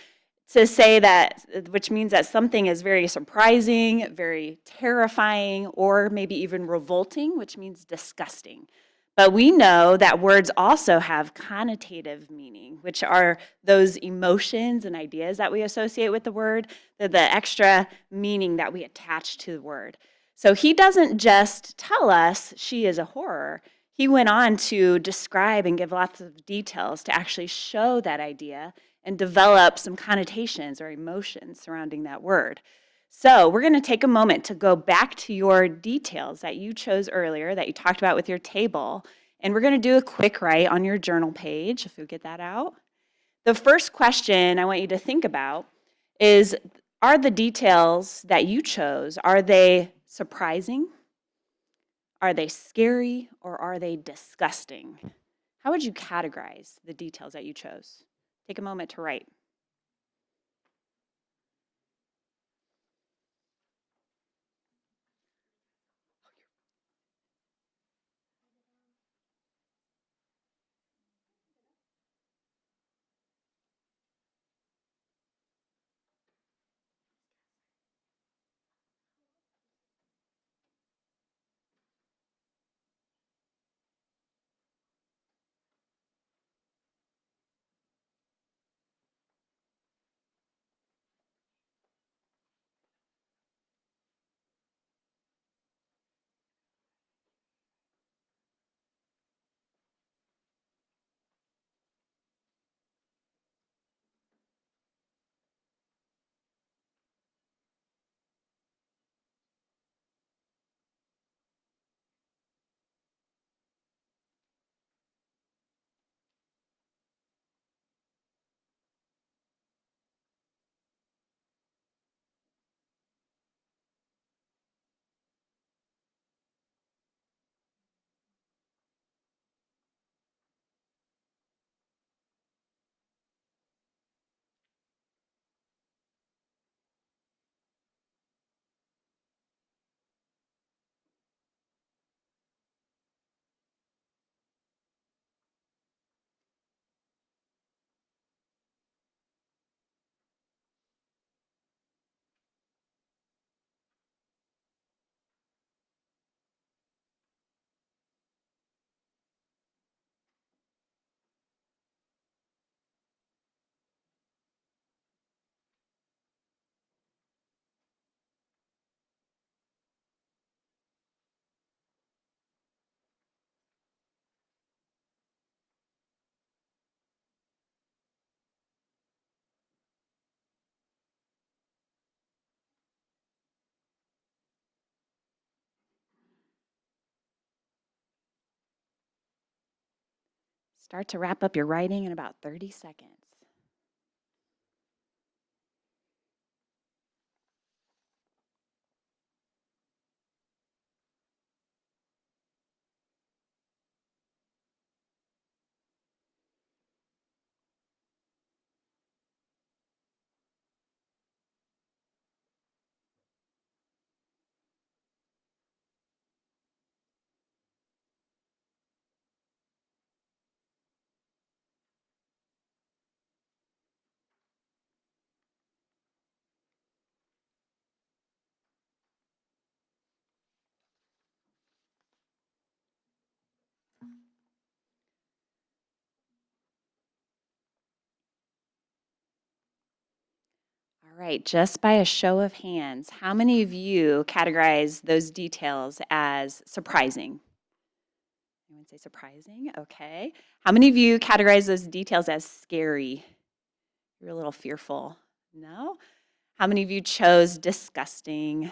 to say that, which means that something is very surprising, very terrifying, or maybe even revolting, which means disgusting. But we know that words also have connotative meaning, which are those emotions and ideas that we associate with the word, the extra meaning that we attach to the word. So he doesn't just tell us she is a horror. He went on to describe and give lots of details to actually show that idea and develop some connotations or emotions surrounding that word. So we're going to take a moment to go back to your details that you chose earlier, that you talked about with your table, and we're going to do a quick write on your journal page, if you'll get that out. The first question I want you to think about is, are the details that you chose, are they surprising? Are they scary, or are they disgusting? How would you categorize the details that you chose? Take a moment to write. Start to wrap up your writing in about 30 seconds. All right, just by a show of hands, how many of you categorize those details as surprising? Anyone say surprising? Okay. How many of you categorize those details as scary? You're a little fearful. No? How many of you chose disgusting?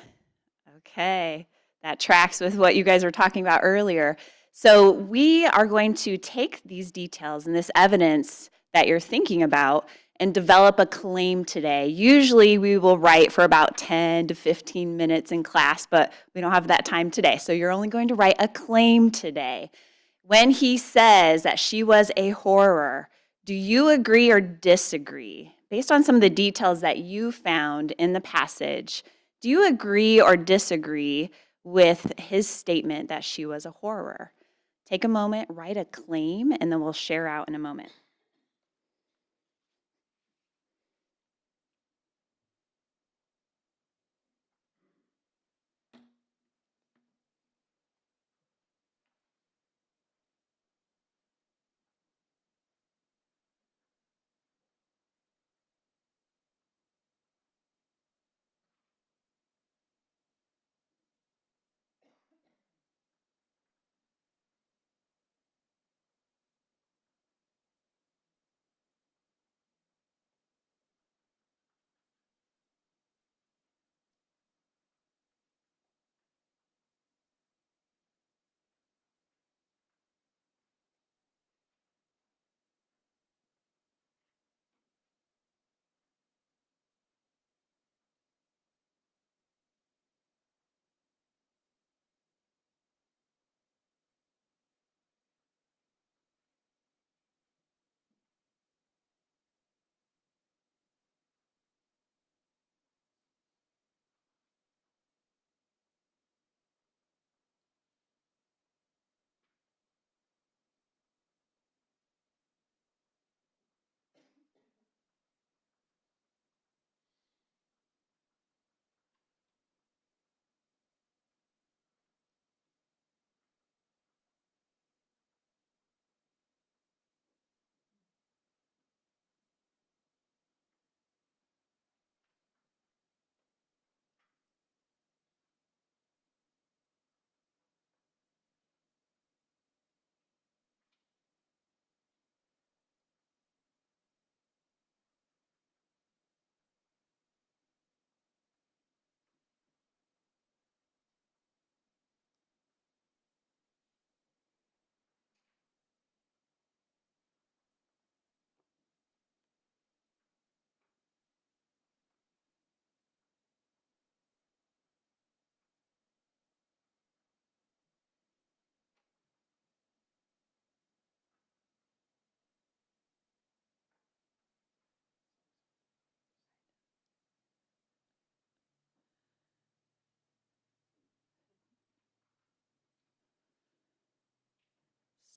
Okay. That tracks with what you guys were talking about earlier. So we are going to take these details and this evidence that you're thinking about and develop a claim today. Usually we will write for about 10 to 15 minutes in class, but we don't have that time today. So you're only going to write a claim today. When he says that she was a horror, do you agree or disagree? Based on some of the details that you found in the passage, do you agree or disagree with his statement that she was a horror? Take a moment, write a claim, and then we'll share out in a moment.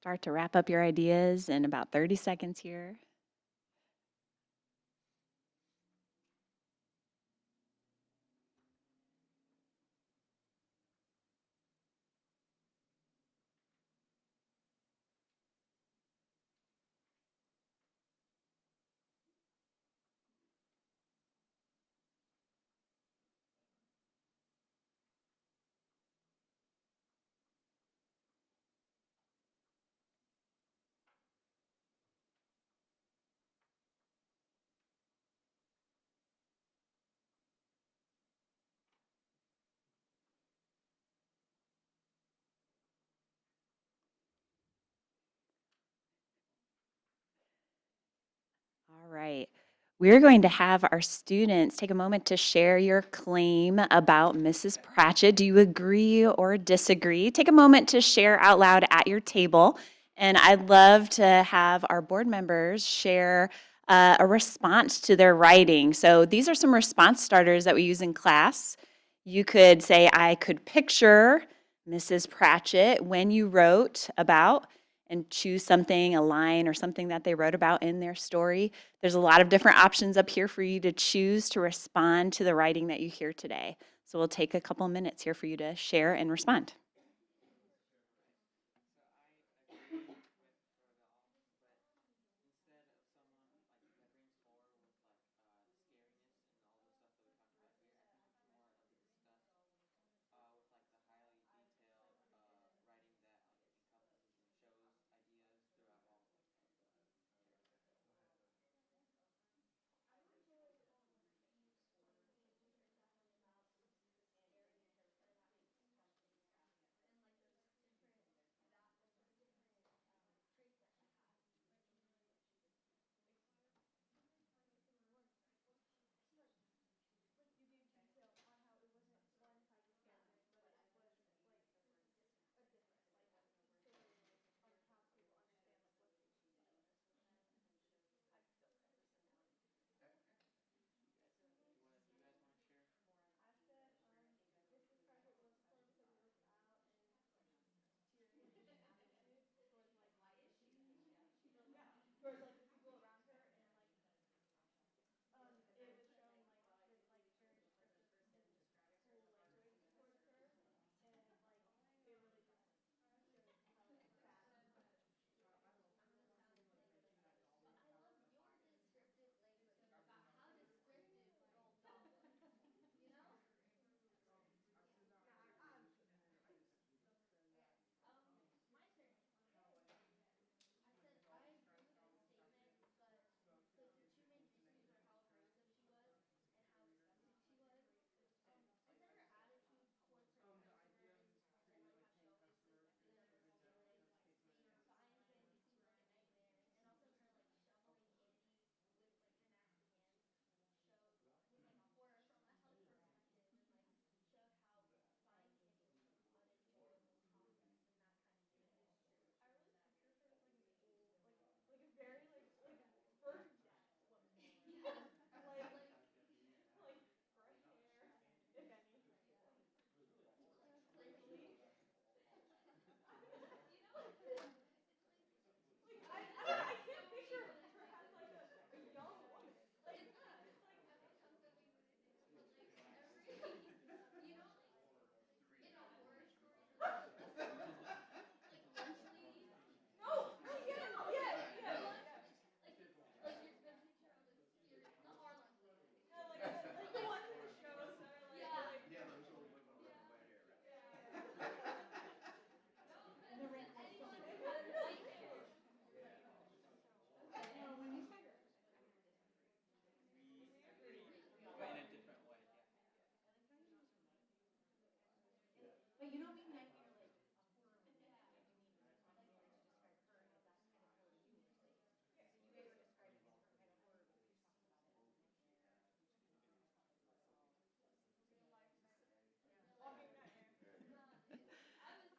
Start to wrap up your ideas in about 30 seconds here. right. We're going to have our students take a moment to share your claim about Mrs. Pratchett. Do you agree or disagree? Take a moment to share out loud at your table. And I'd love to have our board members share a response to their writing. So these are some response starters that we use in class. You could say, I could picture Mrs. Pratchett when you wrote about, and choose something, a line or something that they wrote about in their story. There's a lot of different options up here for you to choose to respond to the writing that you hear today. So we'll take a couple minutes here for you to share and respond.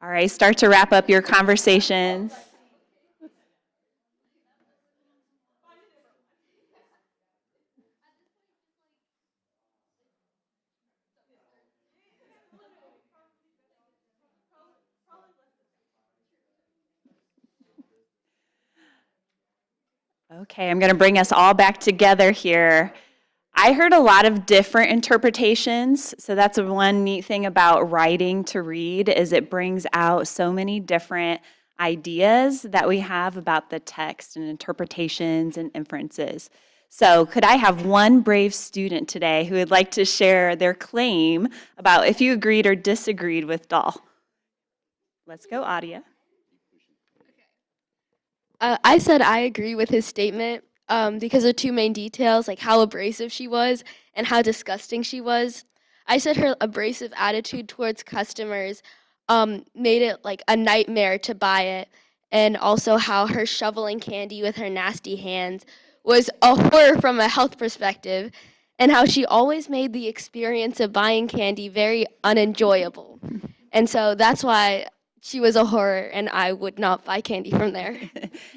All right, start to wrap up your conversations. Okay, I'm going to bring us all back together here. I heard a lot of different interpretations, so that's one neat thing about writing to read is it brings out so many different ideas that we have about the text and interpretations and inferences. So could I have one brave student today who would like to share their claim about if you agreed or disagreed with Dahl? Let's go, Adia. I said I agree with his statement because of two main details, like how abrasive she was and how disgusting she was. I said her abrasive attitude towards customers made it like a nightmare to buy it, and also how her shoveling candy with her nasty hands was a horror from a health perspective, and how she always made the experience of buying candy very unenjoyable. And so that's why she was a horror, and I would not buy candy from there.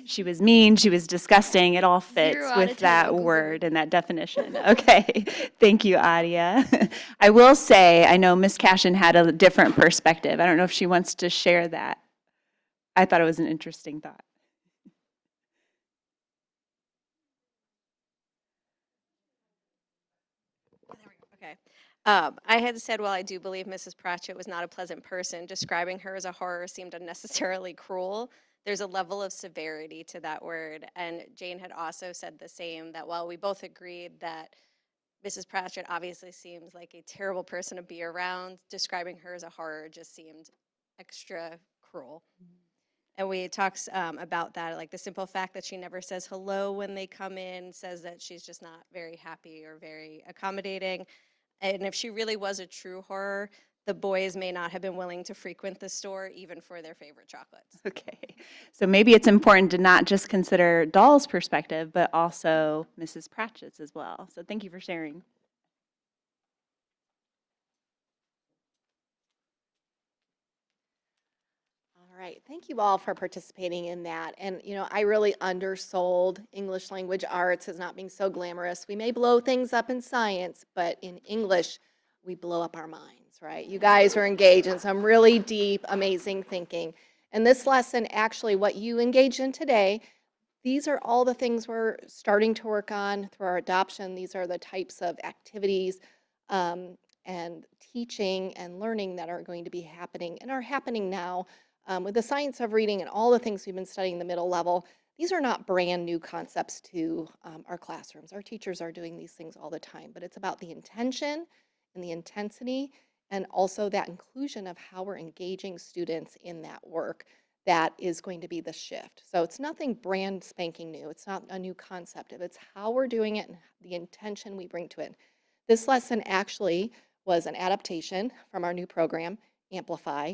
She was mean, she was disgusting. It all fits Zero out of with 10 that on Google word and that definition. Okay, thank you, Adia. I will say, I know Ms. Cashin had a different perspective. I don't know if she wants to share that. I thought it was an interesting thought. Okay. I had said, well, I do believe Mrs. Pratchett was not a pleasant person. Describing her as a horror seemed unnecessarily cruel. There's a level of severity to that word. And Jane had also said the same, that while we both agreed that Mrs. Pratchett obviously seems like a terrible person to be around, describing her as a horror just seemed extra cruel. And we talked about that, like the simple fact that she never says hello when they come in says that she's just not very happy or very accommodating. And if she really was a true horror, the boys may not have been willing to frequent the store even for their favorite chocolates. Okay, so maybe it's important to not just consider Doll's perspective, but also Mrs. Pratchett's as well. So thank you for sharing. All right, thank you all for participating in that. And, you know, I really undersold English language arts as not being so glamorous. We may blow things up in science, but in English, we blow up our minds, right? You guys are engaged in some really deep, amazing thinking. And this lesson, actually, what you engaged in today, these are all the things we're starting to work on through our adoption. These are the types of activities and teaching and learning that are going to be happening and are happening now with the science of reading and all the things we've been studying in the middle level. These are not brand new concepts to our classrooms. Our teachers are doing these things all the time, but it's about the intention and the intensity and also that inclusion of how we're engaging students in that work that is going to be the shift. So it's nothing brand spanking new. It's not a new concept. It's how we're doing it and the intention we bring to it. This lesson actually was an adaptation from our new program, Amplify.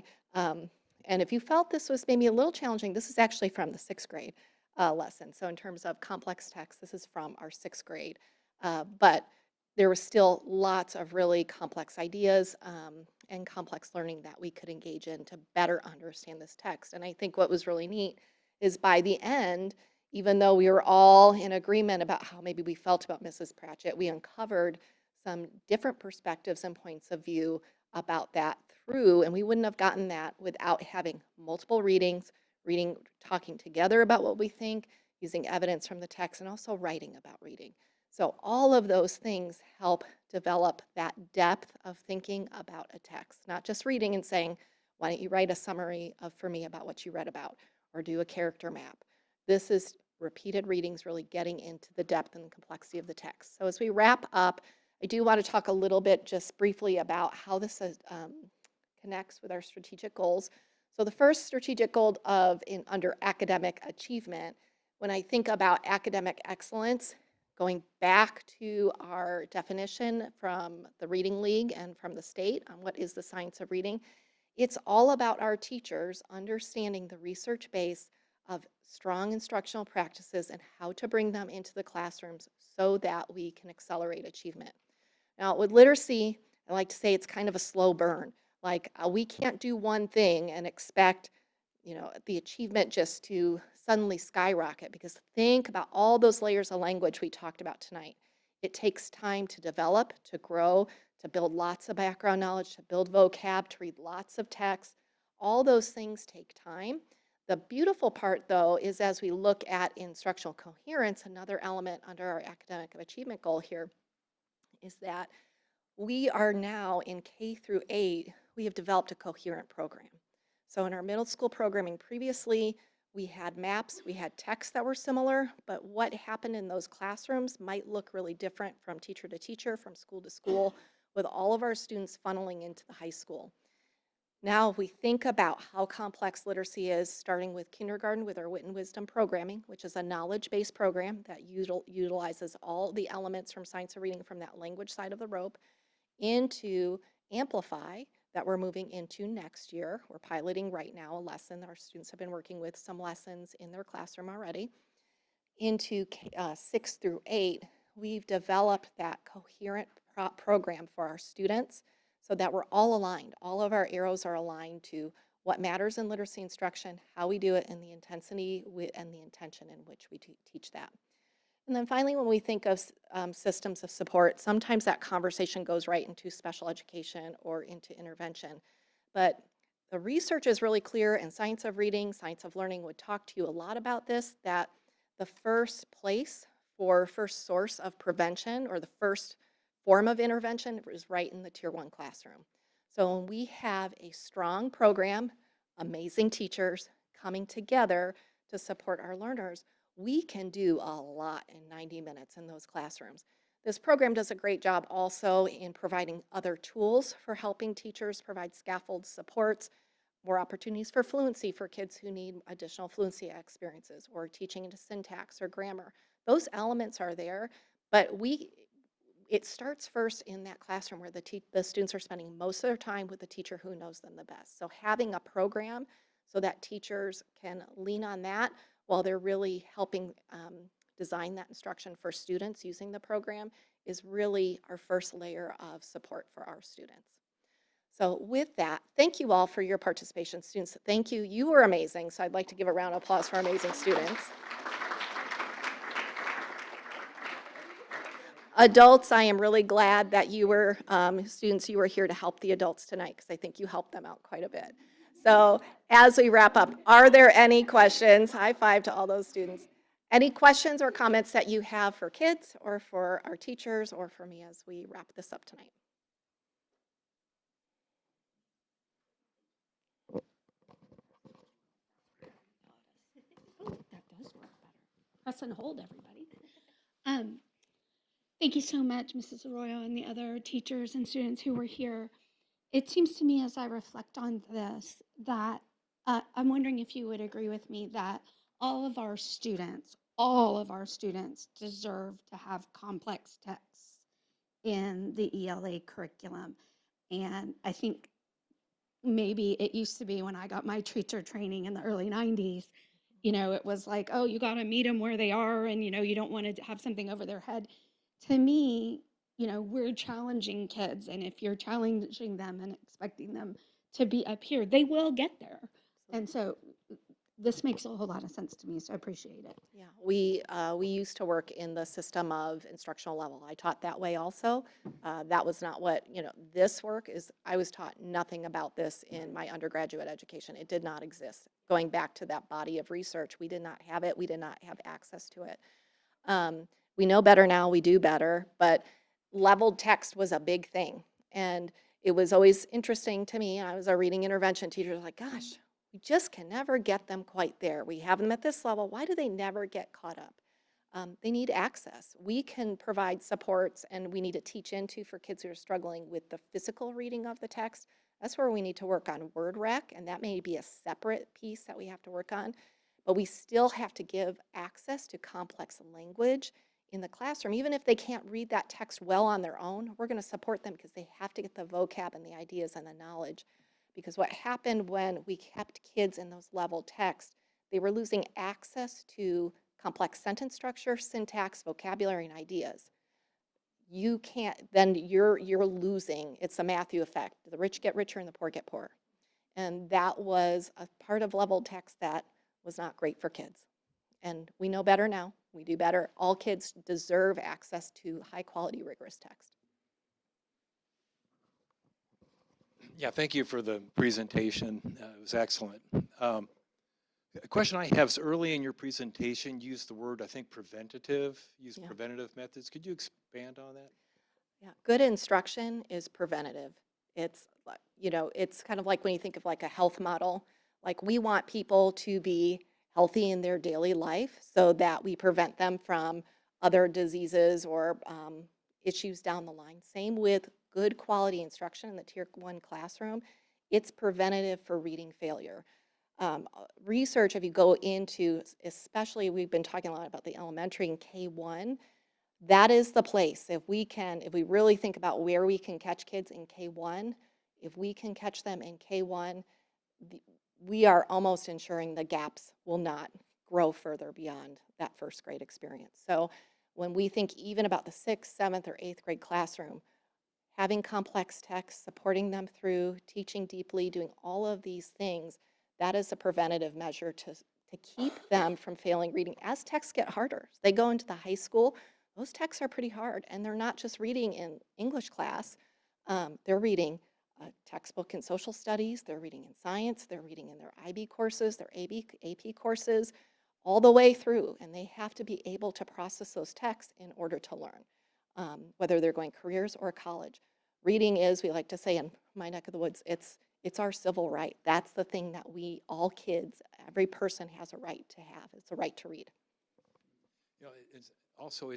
And if you felt this was maybe a little challenging, this is actually from the 6th grade lesson. So in terms of complex text, this is from our 6th grade. But there was still lots of really complex ideas and complex learning that we could engage in to better understand this text. And I think what was really neat is by the end, even though we were all in agreement about how maybe we felt about Mrs. Pratchett, we uncovered some different perspectives and points of view about that through, and we wouldn't have gotten that without having multiple readings, talking together about what we think, using evidence from the text, and also writing about reading. So all of those things help develop that depth of thinking about a text, not just reading and saying, why don't you write a summary for me about what you read about, or do a character map. This is repeated readings really getting into the depth and complexity of the text. So as we wrap up, I do want to talk a little bit just briefly about how this connects with our strategic goals. So the first strategic goal under academic achievement, when I think about academic excellence, going back to our definition from the Reading League and from the state on what is the science of reading, it's all about our teachers understanding the research base of strong instructional practices and how to bring them into the classrooms so that we can accelerate achievement. Now, with literacy, I like to say it's kind of a slow burn. Like we can't do one thing and expect, you know, the achievement just to suddenly skyrocket, because think about all those layers of language we talked about tonight. It takes time to develop, to grow, to build lots of background knowledge, to build vocab, to read lots of text. All those things take time. The beautiful part, though, is as we look at instructional coherence, another element under our academic achievement goal here, is that we are now in K through 8, we have developed a coherent program. So in our middle school programming previously, we had maps, we had texts that were similar, but what happened in those classrooms might look really different from teacher to teacher, from school to school, with all of our students funneling into the high school. Now, if we think about how complex literacy is, starting with kindergarten with our Wit and Wisdom programming, which is a knowledge-based program that utilizes all the elements from science of reading from that language side of the rope, into Amplify that we're moving into next year. We're piloting right now a lesson. Our students have been working with some lessons in their classroom already. into 6 through 8, we've developed that coherent program for our students so that we're all aligned. All of our arrows are aligned to what matters in literacy instruction, how we do it, and the intensity and the intention in which we teach that. And then finally, when we think of systems of support, sometimes that conversation goes right into special education or into intervention. But the research is really clear, and science of reading, science of learning would talk to you a lot about this, that the first place for first source of prevention or the first form of intervention is right in the Tier 1 classroom. So when we have a strong program, amazing teachers coming together to support our learners, we can do a lot in 90 minutes in those classrooms. This program does a great job also in providing other tools for helping teachers provide scaffold supports, more opportunities for fluency for kids who need additional fluency experiences, or teaching into syntax or grammar. Those elements are there, but it starts first in that classroom where the students are spending most of their time with the teacher who knows them the best. So having a program so that teachers can lean on that while they're really helping design that instruction for students using the program is really our first layer of support for our students. So with that, thank you all for your participation. Students, thank you. You were amazing, so I'd like to give a round of applause for amazing students. Adults, I am really glad that you were, students, you were here to help the adults tonight because I think you helped them out quite a bit. So as we wrap up, are there any questions? High five to all those students. Any questions or comments that you have for kids or for our teachers or for me as we wrap this up tonight? That does work better. Press and hold, everybody. Thank you so much, Mrs. Arroyo, and the other teachers and students who were here. It seems to me as I reflect on this that I'm wondering if you would agree with me that all of our students deserve to have complex texts in the ELA curriculum. And I think maybe it used to be when I got my teacher training in the early 90s, you know, it was like, oh, you got to meet them where they are and, you know, you don't want to have something over their head. To me, you know, we're challenging kids. And if you're challenging them and expecting them to be up here, they will get there. And so this makes a whole lot of sense to me. So I appreciate it. Yeah, we used to work in the system of instructional level. I taught that way also. That was not what, you know, this work is, I was taught nothing about this in my undergraduate education. It did not exist. Going back to that body of research, we did not have it. We did not have access to it. We know better now, we do better, but leveled text was a big thing. And it was always interesting to me. I was a reading intervention teacher, like, gosh, we just can never get them quite there. We have them at this level. Why do they never get caught up? They need access. We can provide supports, and we need to teach into for kids who are struggling with the physical reading of the text. That's where we need to work on word rec, and that may be a separate piece that we have to work on. But we still have to give access to complex language in the classroom. Even if they can't read that text well on their own, we're going to support them because they have to get the vocab and the ideas and the knowledge. Because what happened when we kept kids in those level texts, they were losing access to complex sentence structure, syntax, vocabulary, and ideas. You can't, then you're losing. It's a Matthew effect. The rich get richer and the poor get poorer. And that was a part of level text that was not great for kids. And we know better now. We do better. All kids deserve access to high quality, rigorous text. Yeah, thank you for the presentation. It was excellent. A question I have is early in your presentation, you used the word, I think, preventative, Yeah. preventative methods. Could you expand on that? Yeah, good instruction is preventative. It's, you know, it's kind of like when you think of like a health model. Like we want people to be healthy in their daily life so that we prevent them from other diseases or issues down the line. Same with good quality instruction in the Tier 1 classroom. It's preventative for reading failure. Research, if you go into, especially we've been talking a lot about the elementary and K1, that is the place. If we really think about where we can catch kids in K1, if we can catch them in K1, we are almost ensuring the gaps will not grow further beyond that first grade experience. So when we think even about the 6th, 7th, or 8th grade classroom, having complex text, supporting them through, teaching deeply, doing all of these things, that is a preventative measure to keep them from failing reading. As texts get harder, they go into the high school, those texts are pretty hard, and they're not just reading in English class, they're reading a textbook in social studies, they're reading in science, they're reading in their IB courses, their AP courses, all the way through, and they have to be able to process those texts in order to learn, whether they're going careers or college. Reading is, we like to say in my neck of the woods, it's our civil right. That's the thing that we, all kids, every person has a right to have. It's a right to read. You know, it's also,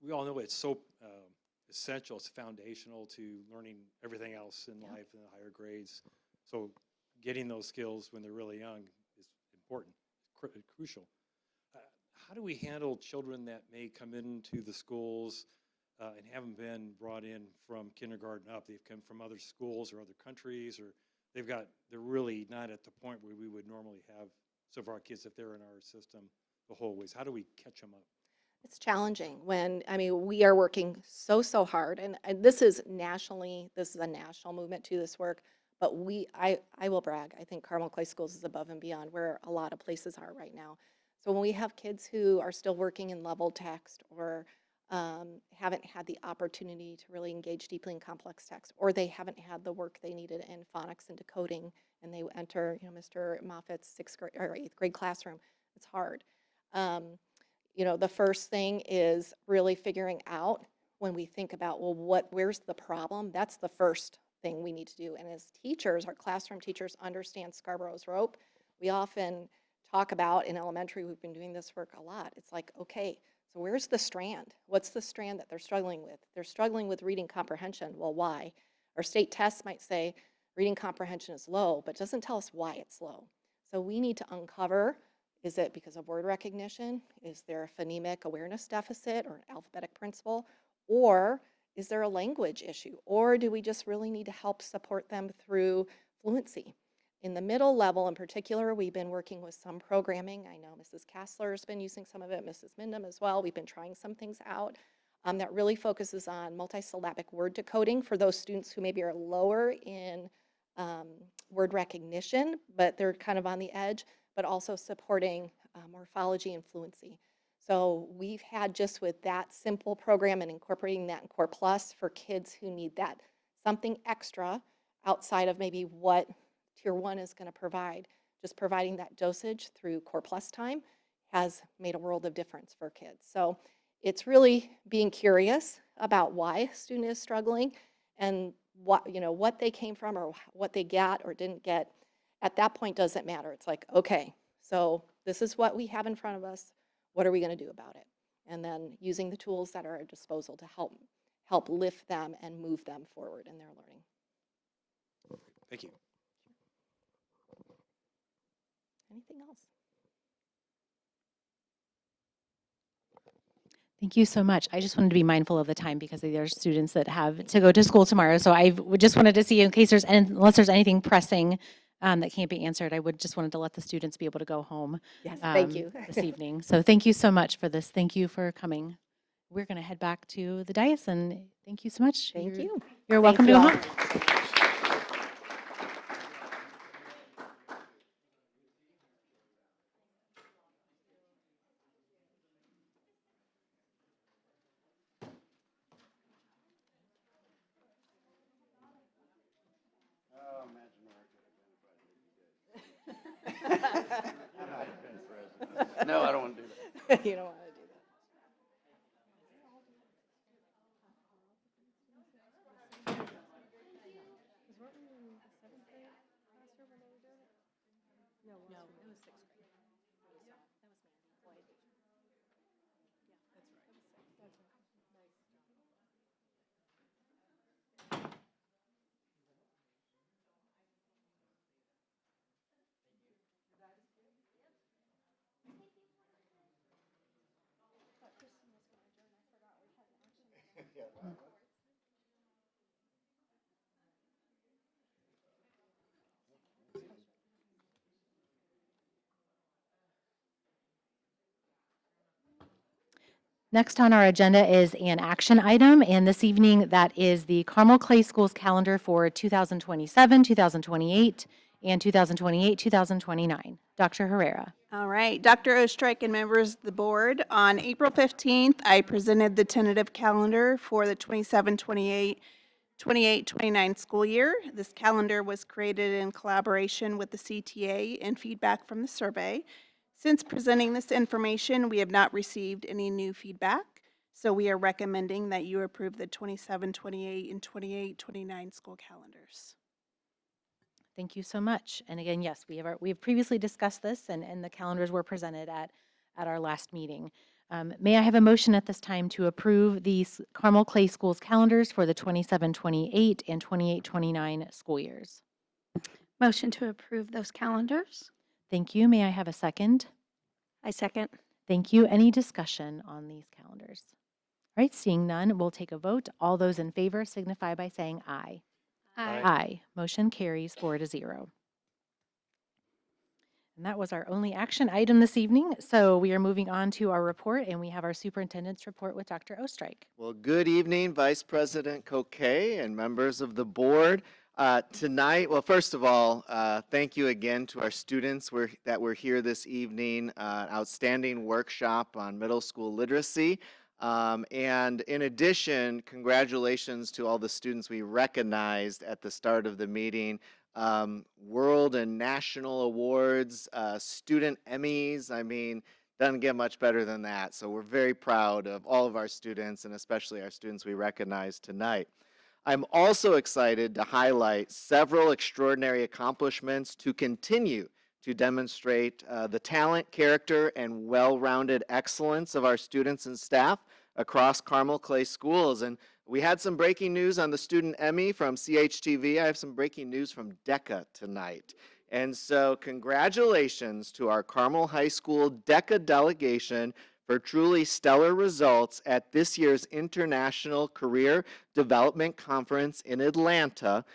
we all know it's so essential, it's foundational to learning everything else in life in the higher grades. So getting those skills when they're really young is important, crucial. How do we handle children that may come into the schools and haven't been brought in from kindergarten up? They've come from other schools or other countries, or they're really not at the point where we would normally have some of our kids if they're in our system the whole ways. How do we catch them up? It's challenging when, I mean, we are working so hard, and this is a national movement to this work, but I will brag, I think Carmel Clay Schools is above and beyond where a lot of places are right now. So when we have kids who are still working in level text or haven't had the opportunity to really engage deeply in complex text, or they haven't had the work they needed in phonics and decoding, and they enter, Mr. Moffitt's 6th grade or 8th grade classroom, it's hard. The first thing is really figuring out when we think about, well, where's the problem? That's the first thing we need to do. And as teachers, our classroom teachers understand Scarborough's rope. We often talk about in elementary, we've been doing this work a lot. It's like, okay, so where's the strand? What's the strand that they're struggling with? They're struggling with reading comprehension. Well, why? Our state tests might say reading comprehension is low, but doesn't tell us why it's low. So we need to uncover, is it because of word recognition? Is there a phonemic awareness deficit or an alphabetic principle? Or is there a language issue? Or do we just really need to help support them through fluency? In the middle level in particular, we've been working with some programming. I know Mrs. Kassler has been using some of it, Mrs. Mindham as well. We've been trying some things out that really focuses on multisyllabic word decoding for those students who maybe are lower in word recognition, but they're kind of on the edge, but also supporting morphology and fluency. So we've had, just with that simple program and incorporating that in Core Plus for kids who need that something extra outside of maybe what Tier 1 is going to provide, just providing that dosage through Core Plus time has made a world of difference for kids. So it's really being curious about why a student is struggling and what they came from or what they got or didn't get. At that point doesn't matter. It's like, okay, so this is what we have in front of us. What are we going to do about it? And then using the tools that are at our disposal to help lift them and move them forward in their learning. Thank you. Anything else? Thank you so much. I just wanted to be mindful of the time because there's students that have to go to school tomorrow. So I just wanted to see in case unless there's anything pressing that can't be answered, I would just wanted to let the students be able to go home. Yes, thank you. This evening. So thank you so much for this. Thank you for coming. We're going to head back to the dais, and thank you so much. Thank you. You're welcome to go home. No, I don't want to do that. You don't want to do that. No, it was 6th grade. That was Mandy. Yeah, that's right. Next on our agenda is an action item, and this evening that is the Carmel Clay Schools calendar for 2027, 2028, and 2028-2029. Dr. Herrera. All right, Dr. Ostrike and members of the board, on April 15th, I presented the tentative calendar for the 27-28, 28-29 school year. This calendar was created in collaboration with the CTA and feedback from the survey. Since presenting this information, we have not received any new feedback, so we are recommending that you approve the 27-28 and 28-29 school calendars. Thank you so much. And again, yes, we have previously discussed this, and the calendars were presented at our last meeting. May I have a motion at this time to approve the Carmel Clay Schools calendars for the 27-28 and 28-29 school years? Motion to approve those calendars. Thank you. May I have a second? I second. Thank you. Any discussion on these calendars? All right, seeing none, we'll take a vote. All those in favor signify by saying aye. Aye. Aye. Motion carries 4-0. And that was our only action item this evening. So we are moving on to our report, and we have our superintendent's report with Dr. Ostrike. Well, good evening, Vice President Coquet and members of the board. Tonight, well, first of all, thank you again to our students that were here this evening. Outstanding workshop on middle school literacy. And in addition, congratulations to all the students we recognized at the start of the meeting. World and national awards, student Emmys, I mean, doesn't get much better than that. So we're very proud of all of our students, and especially our students we recognize tonight. I'm also excited to highlight several extraordinary accomplishments to continue to demonstrate the talent, character, and well-rounded excellence of our students and staff across Carmel Clay Schools. And we had some breaking news on the Student Emmy from CHTV. I have some breaking news from DECA tonight. And so congratulations to our Carmel High School DECA delegation for truly stellar results at this year's International Career Development Conference in Atlanta.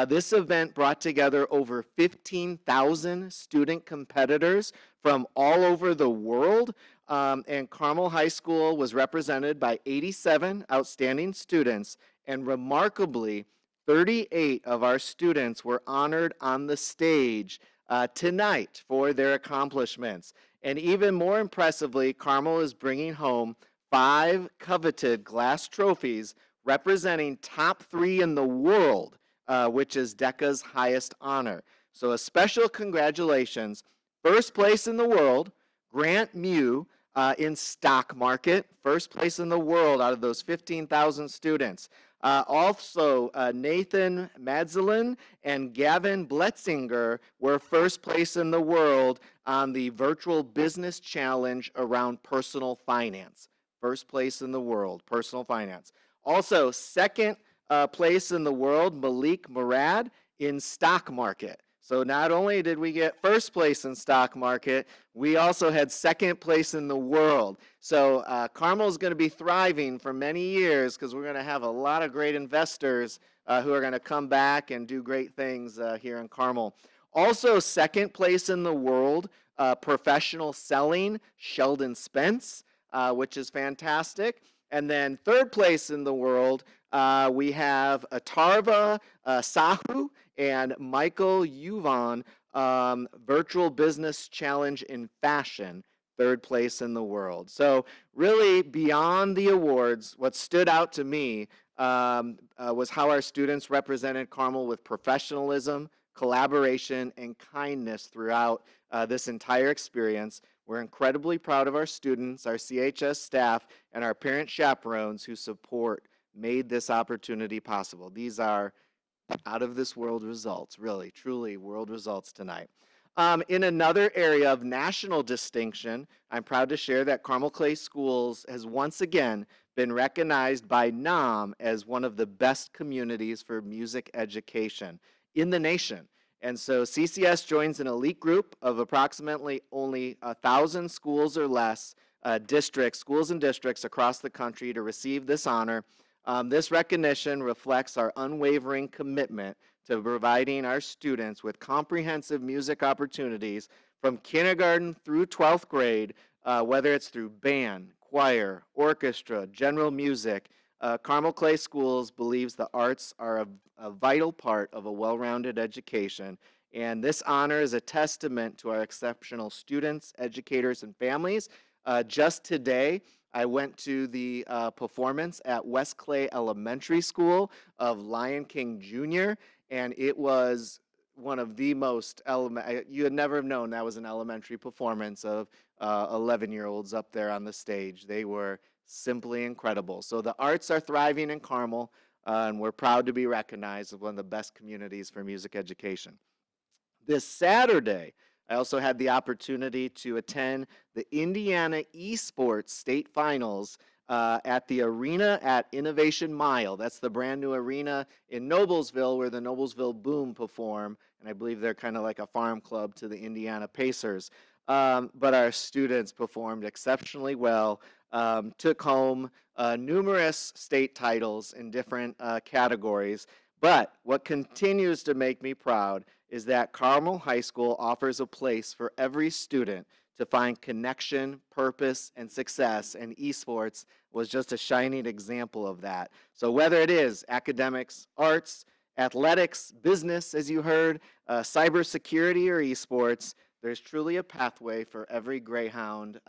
This event brought together over 15,000 student competitors from all over the world, and Carmel High School was represented by 87 outstanding students, and remarkably, 38 of our students were honored on the stage tonight for their accomplishments. And even more impressively, Carmel is bringing home 5 coveted glass trophies representing top 3 in the world, which is DECA's highest honor. So a special congratulations. First place in the world, Grant Mew in stock market, first place in the world out of those 15,000 students. Also, Nathan Madzalin and Gavin Bletzinger were first place in the world on the Virtual Business Challenge around personal finance. First place in the world, personal finance. Also, second place in the world, Malik Murad in stock market. So not only did we get first place in stock market, we also had second place in the world. So Carmel is going to be thriving for many years because we're going to have a lot of great investors who are going to come back and do great things here in Carmel. Also, second place in the world, professional selling, Sheldon Spence, which is fantastic. And then third place in the world, we have Atarva Sahu and Michael Yuvan, Virtual Business Challenge in Fashion, third place in the world. So really, beyond the awards, what stood out to me was how our students represented Carmel with professionalism, collaboration, and kindness throughout this entire experience. We're incredibly proud of our students, our CHS staff, and our parent chaperones who made this opportunity possible. These are out of this world results, really, truly world results tonight. In another area of national distinction, I'm proud to share that Carmel Clay Schools has once again been recognized by NAM as one of the best communities for music education in the nation. And so CCS joins an elite group of approximately only 1,000 schools or less, schools and districts across the country to receive this honor. This recognition reflects our unwavering commitment to providing our students with comprehensive music opportunities from kindergarten through 12th grade, whether it's through band, choir, orchestra, general music. Carmel Clay Schools believes the arts are a vital part of a well-rounded education, and this honor is a testament to our exceptional students, educators, and families. Just today, I went to the performance at West Clay Elementary School of Lion King Jr., and it was one of the most you would never have known that was an elementary performance of 11-year-olds up there on the stage. They were simply incredible. So the arts are thriving in Carmel, and we're proud to be recognized as one of the best communities for music education. This Saturday, I also had the opportunity to attend the Indiana Esports State Finals at the arena at Innovation Mile. That's the brand new arena in Noblesville where the Noblesville Boom perform, and I believe they're kind of like a farm club to the Indiana Pacers. But our students performed exceptionally well, took home numerous state titles in different categories. But what continues to make me proud is that Carmel High School offers a place for every student to find connection, purpose, and success, and esports was just a shining example of that. So whether it is academics, arts, athletics, business, as you heard, cybersecurity, or esports, there's truly a pathway for every Greyhound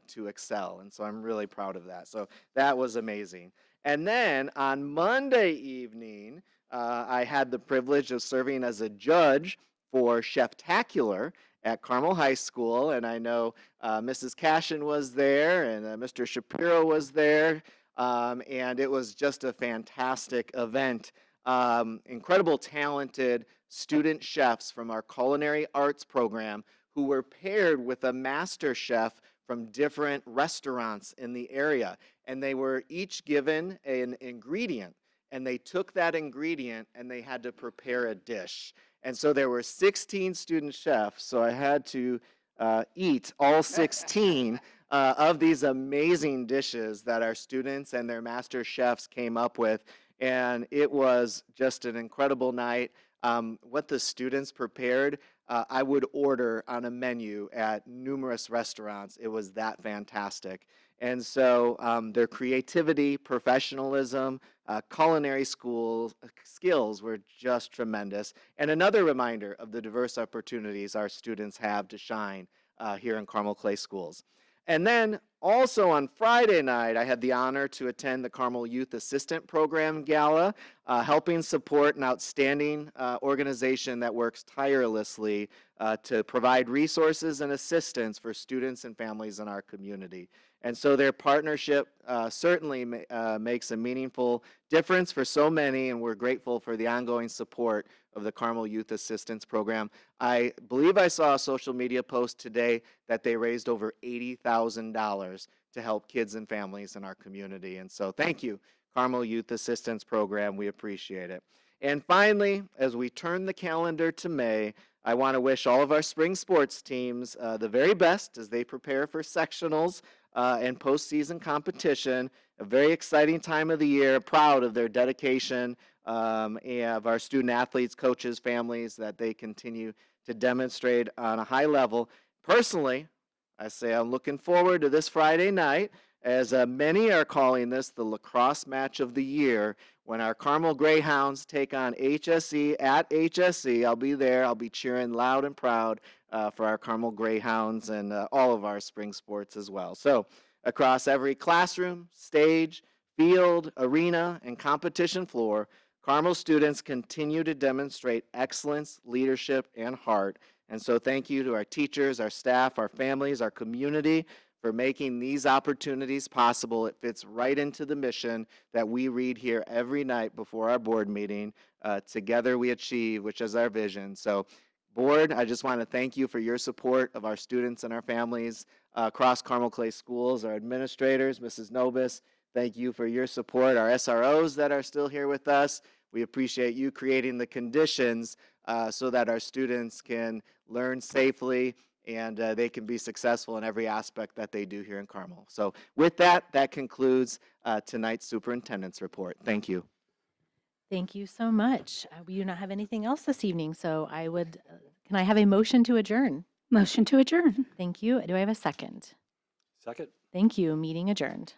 to excel, and so I'm really proud of that. So that was amazing. And then on Monday evening, I had the privilege of serving as a judge for Cheftacular at Carmel High School, and I know Mrs. Cashin was there, and Mr. Shapiro was there, and it was just a fantastic event. Incredible talented student chefs from our culinary arts program who were paired with a master chef from different restaurants in the area, and they were each given an ingredient, and they took that ingredient and they had to prepare a dish. And so there were 16 student chefs, so I had to eat all 16 of these amazing dishes that our students and their master chefs came up with. And it was just an incredible night. What the students prepared, I would order on a menu at numerous restaurants. It was that fantastic. And so their creativity, professionalism, culinary skills were just tremendous. And another reminder of the diverse opportunities our students have to shine here in Carmel Clay Schools. And then also on Friday night, I had the honor to attend the Carmel Youth Assistant Program Gala, helping support an outstanding organization that works tirelessly to provide resources and assistance for students and families in our community. And so their partnership certainly makes a meaningful difference for so many, and we're grateful for the ongoing support of the Carmel Youth Assistance Program. I believe I saw a social media post today that they raised over $80,000 to help kids and families in our community. And so thank you, Carmel Youth Assistance Program. We appreciate it. And finally, as we turn the calendar to May, I want to wish all of our spring sports teams the very best as they prepare for sectionals and postseason competition. A very exciting time of the year. Proud of their dedication and of our student athletes, coaches, families that they continue to demonstrate on a high level. Personally, I say I'm looking forward to this Friday night, as many are calling this the lacrosse match of the year, when our Carmel Greyhounds take on HSE at HSE. I'll be there. I'll be cheering loud and proud for our Carmel Greyhounds and all of our spring sports as well. So across every classroom, stage, field, arena, and competition floor, Carmel students continue to demonstrate excellence, leadership, and heart. And so thank you to our teachers, our staff, our families, our community for making these opportunities possible. It fits right into the mission that we read here every night before our board meeting. Together we achieve, which is our vision. So board, I just want to thank you for your support of our students and our families across Carmel Clay Schools. Our administrators, Mrs. Nobis, thank you for your support. Our SROs that are still here with us, we appreciate you creating the conditions so that our students can learn safely and they can be successful in every aspect that they do here in Carmel. So with that, that concludes tonight's superintendent's report. Thank you. Thank you so much. We do not have anything else this evening, so can I have a motion to adjourn? Motion to adjourn. Thank you. Do I have a second? Second. Thank you. Meeting adjourned.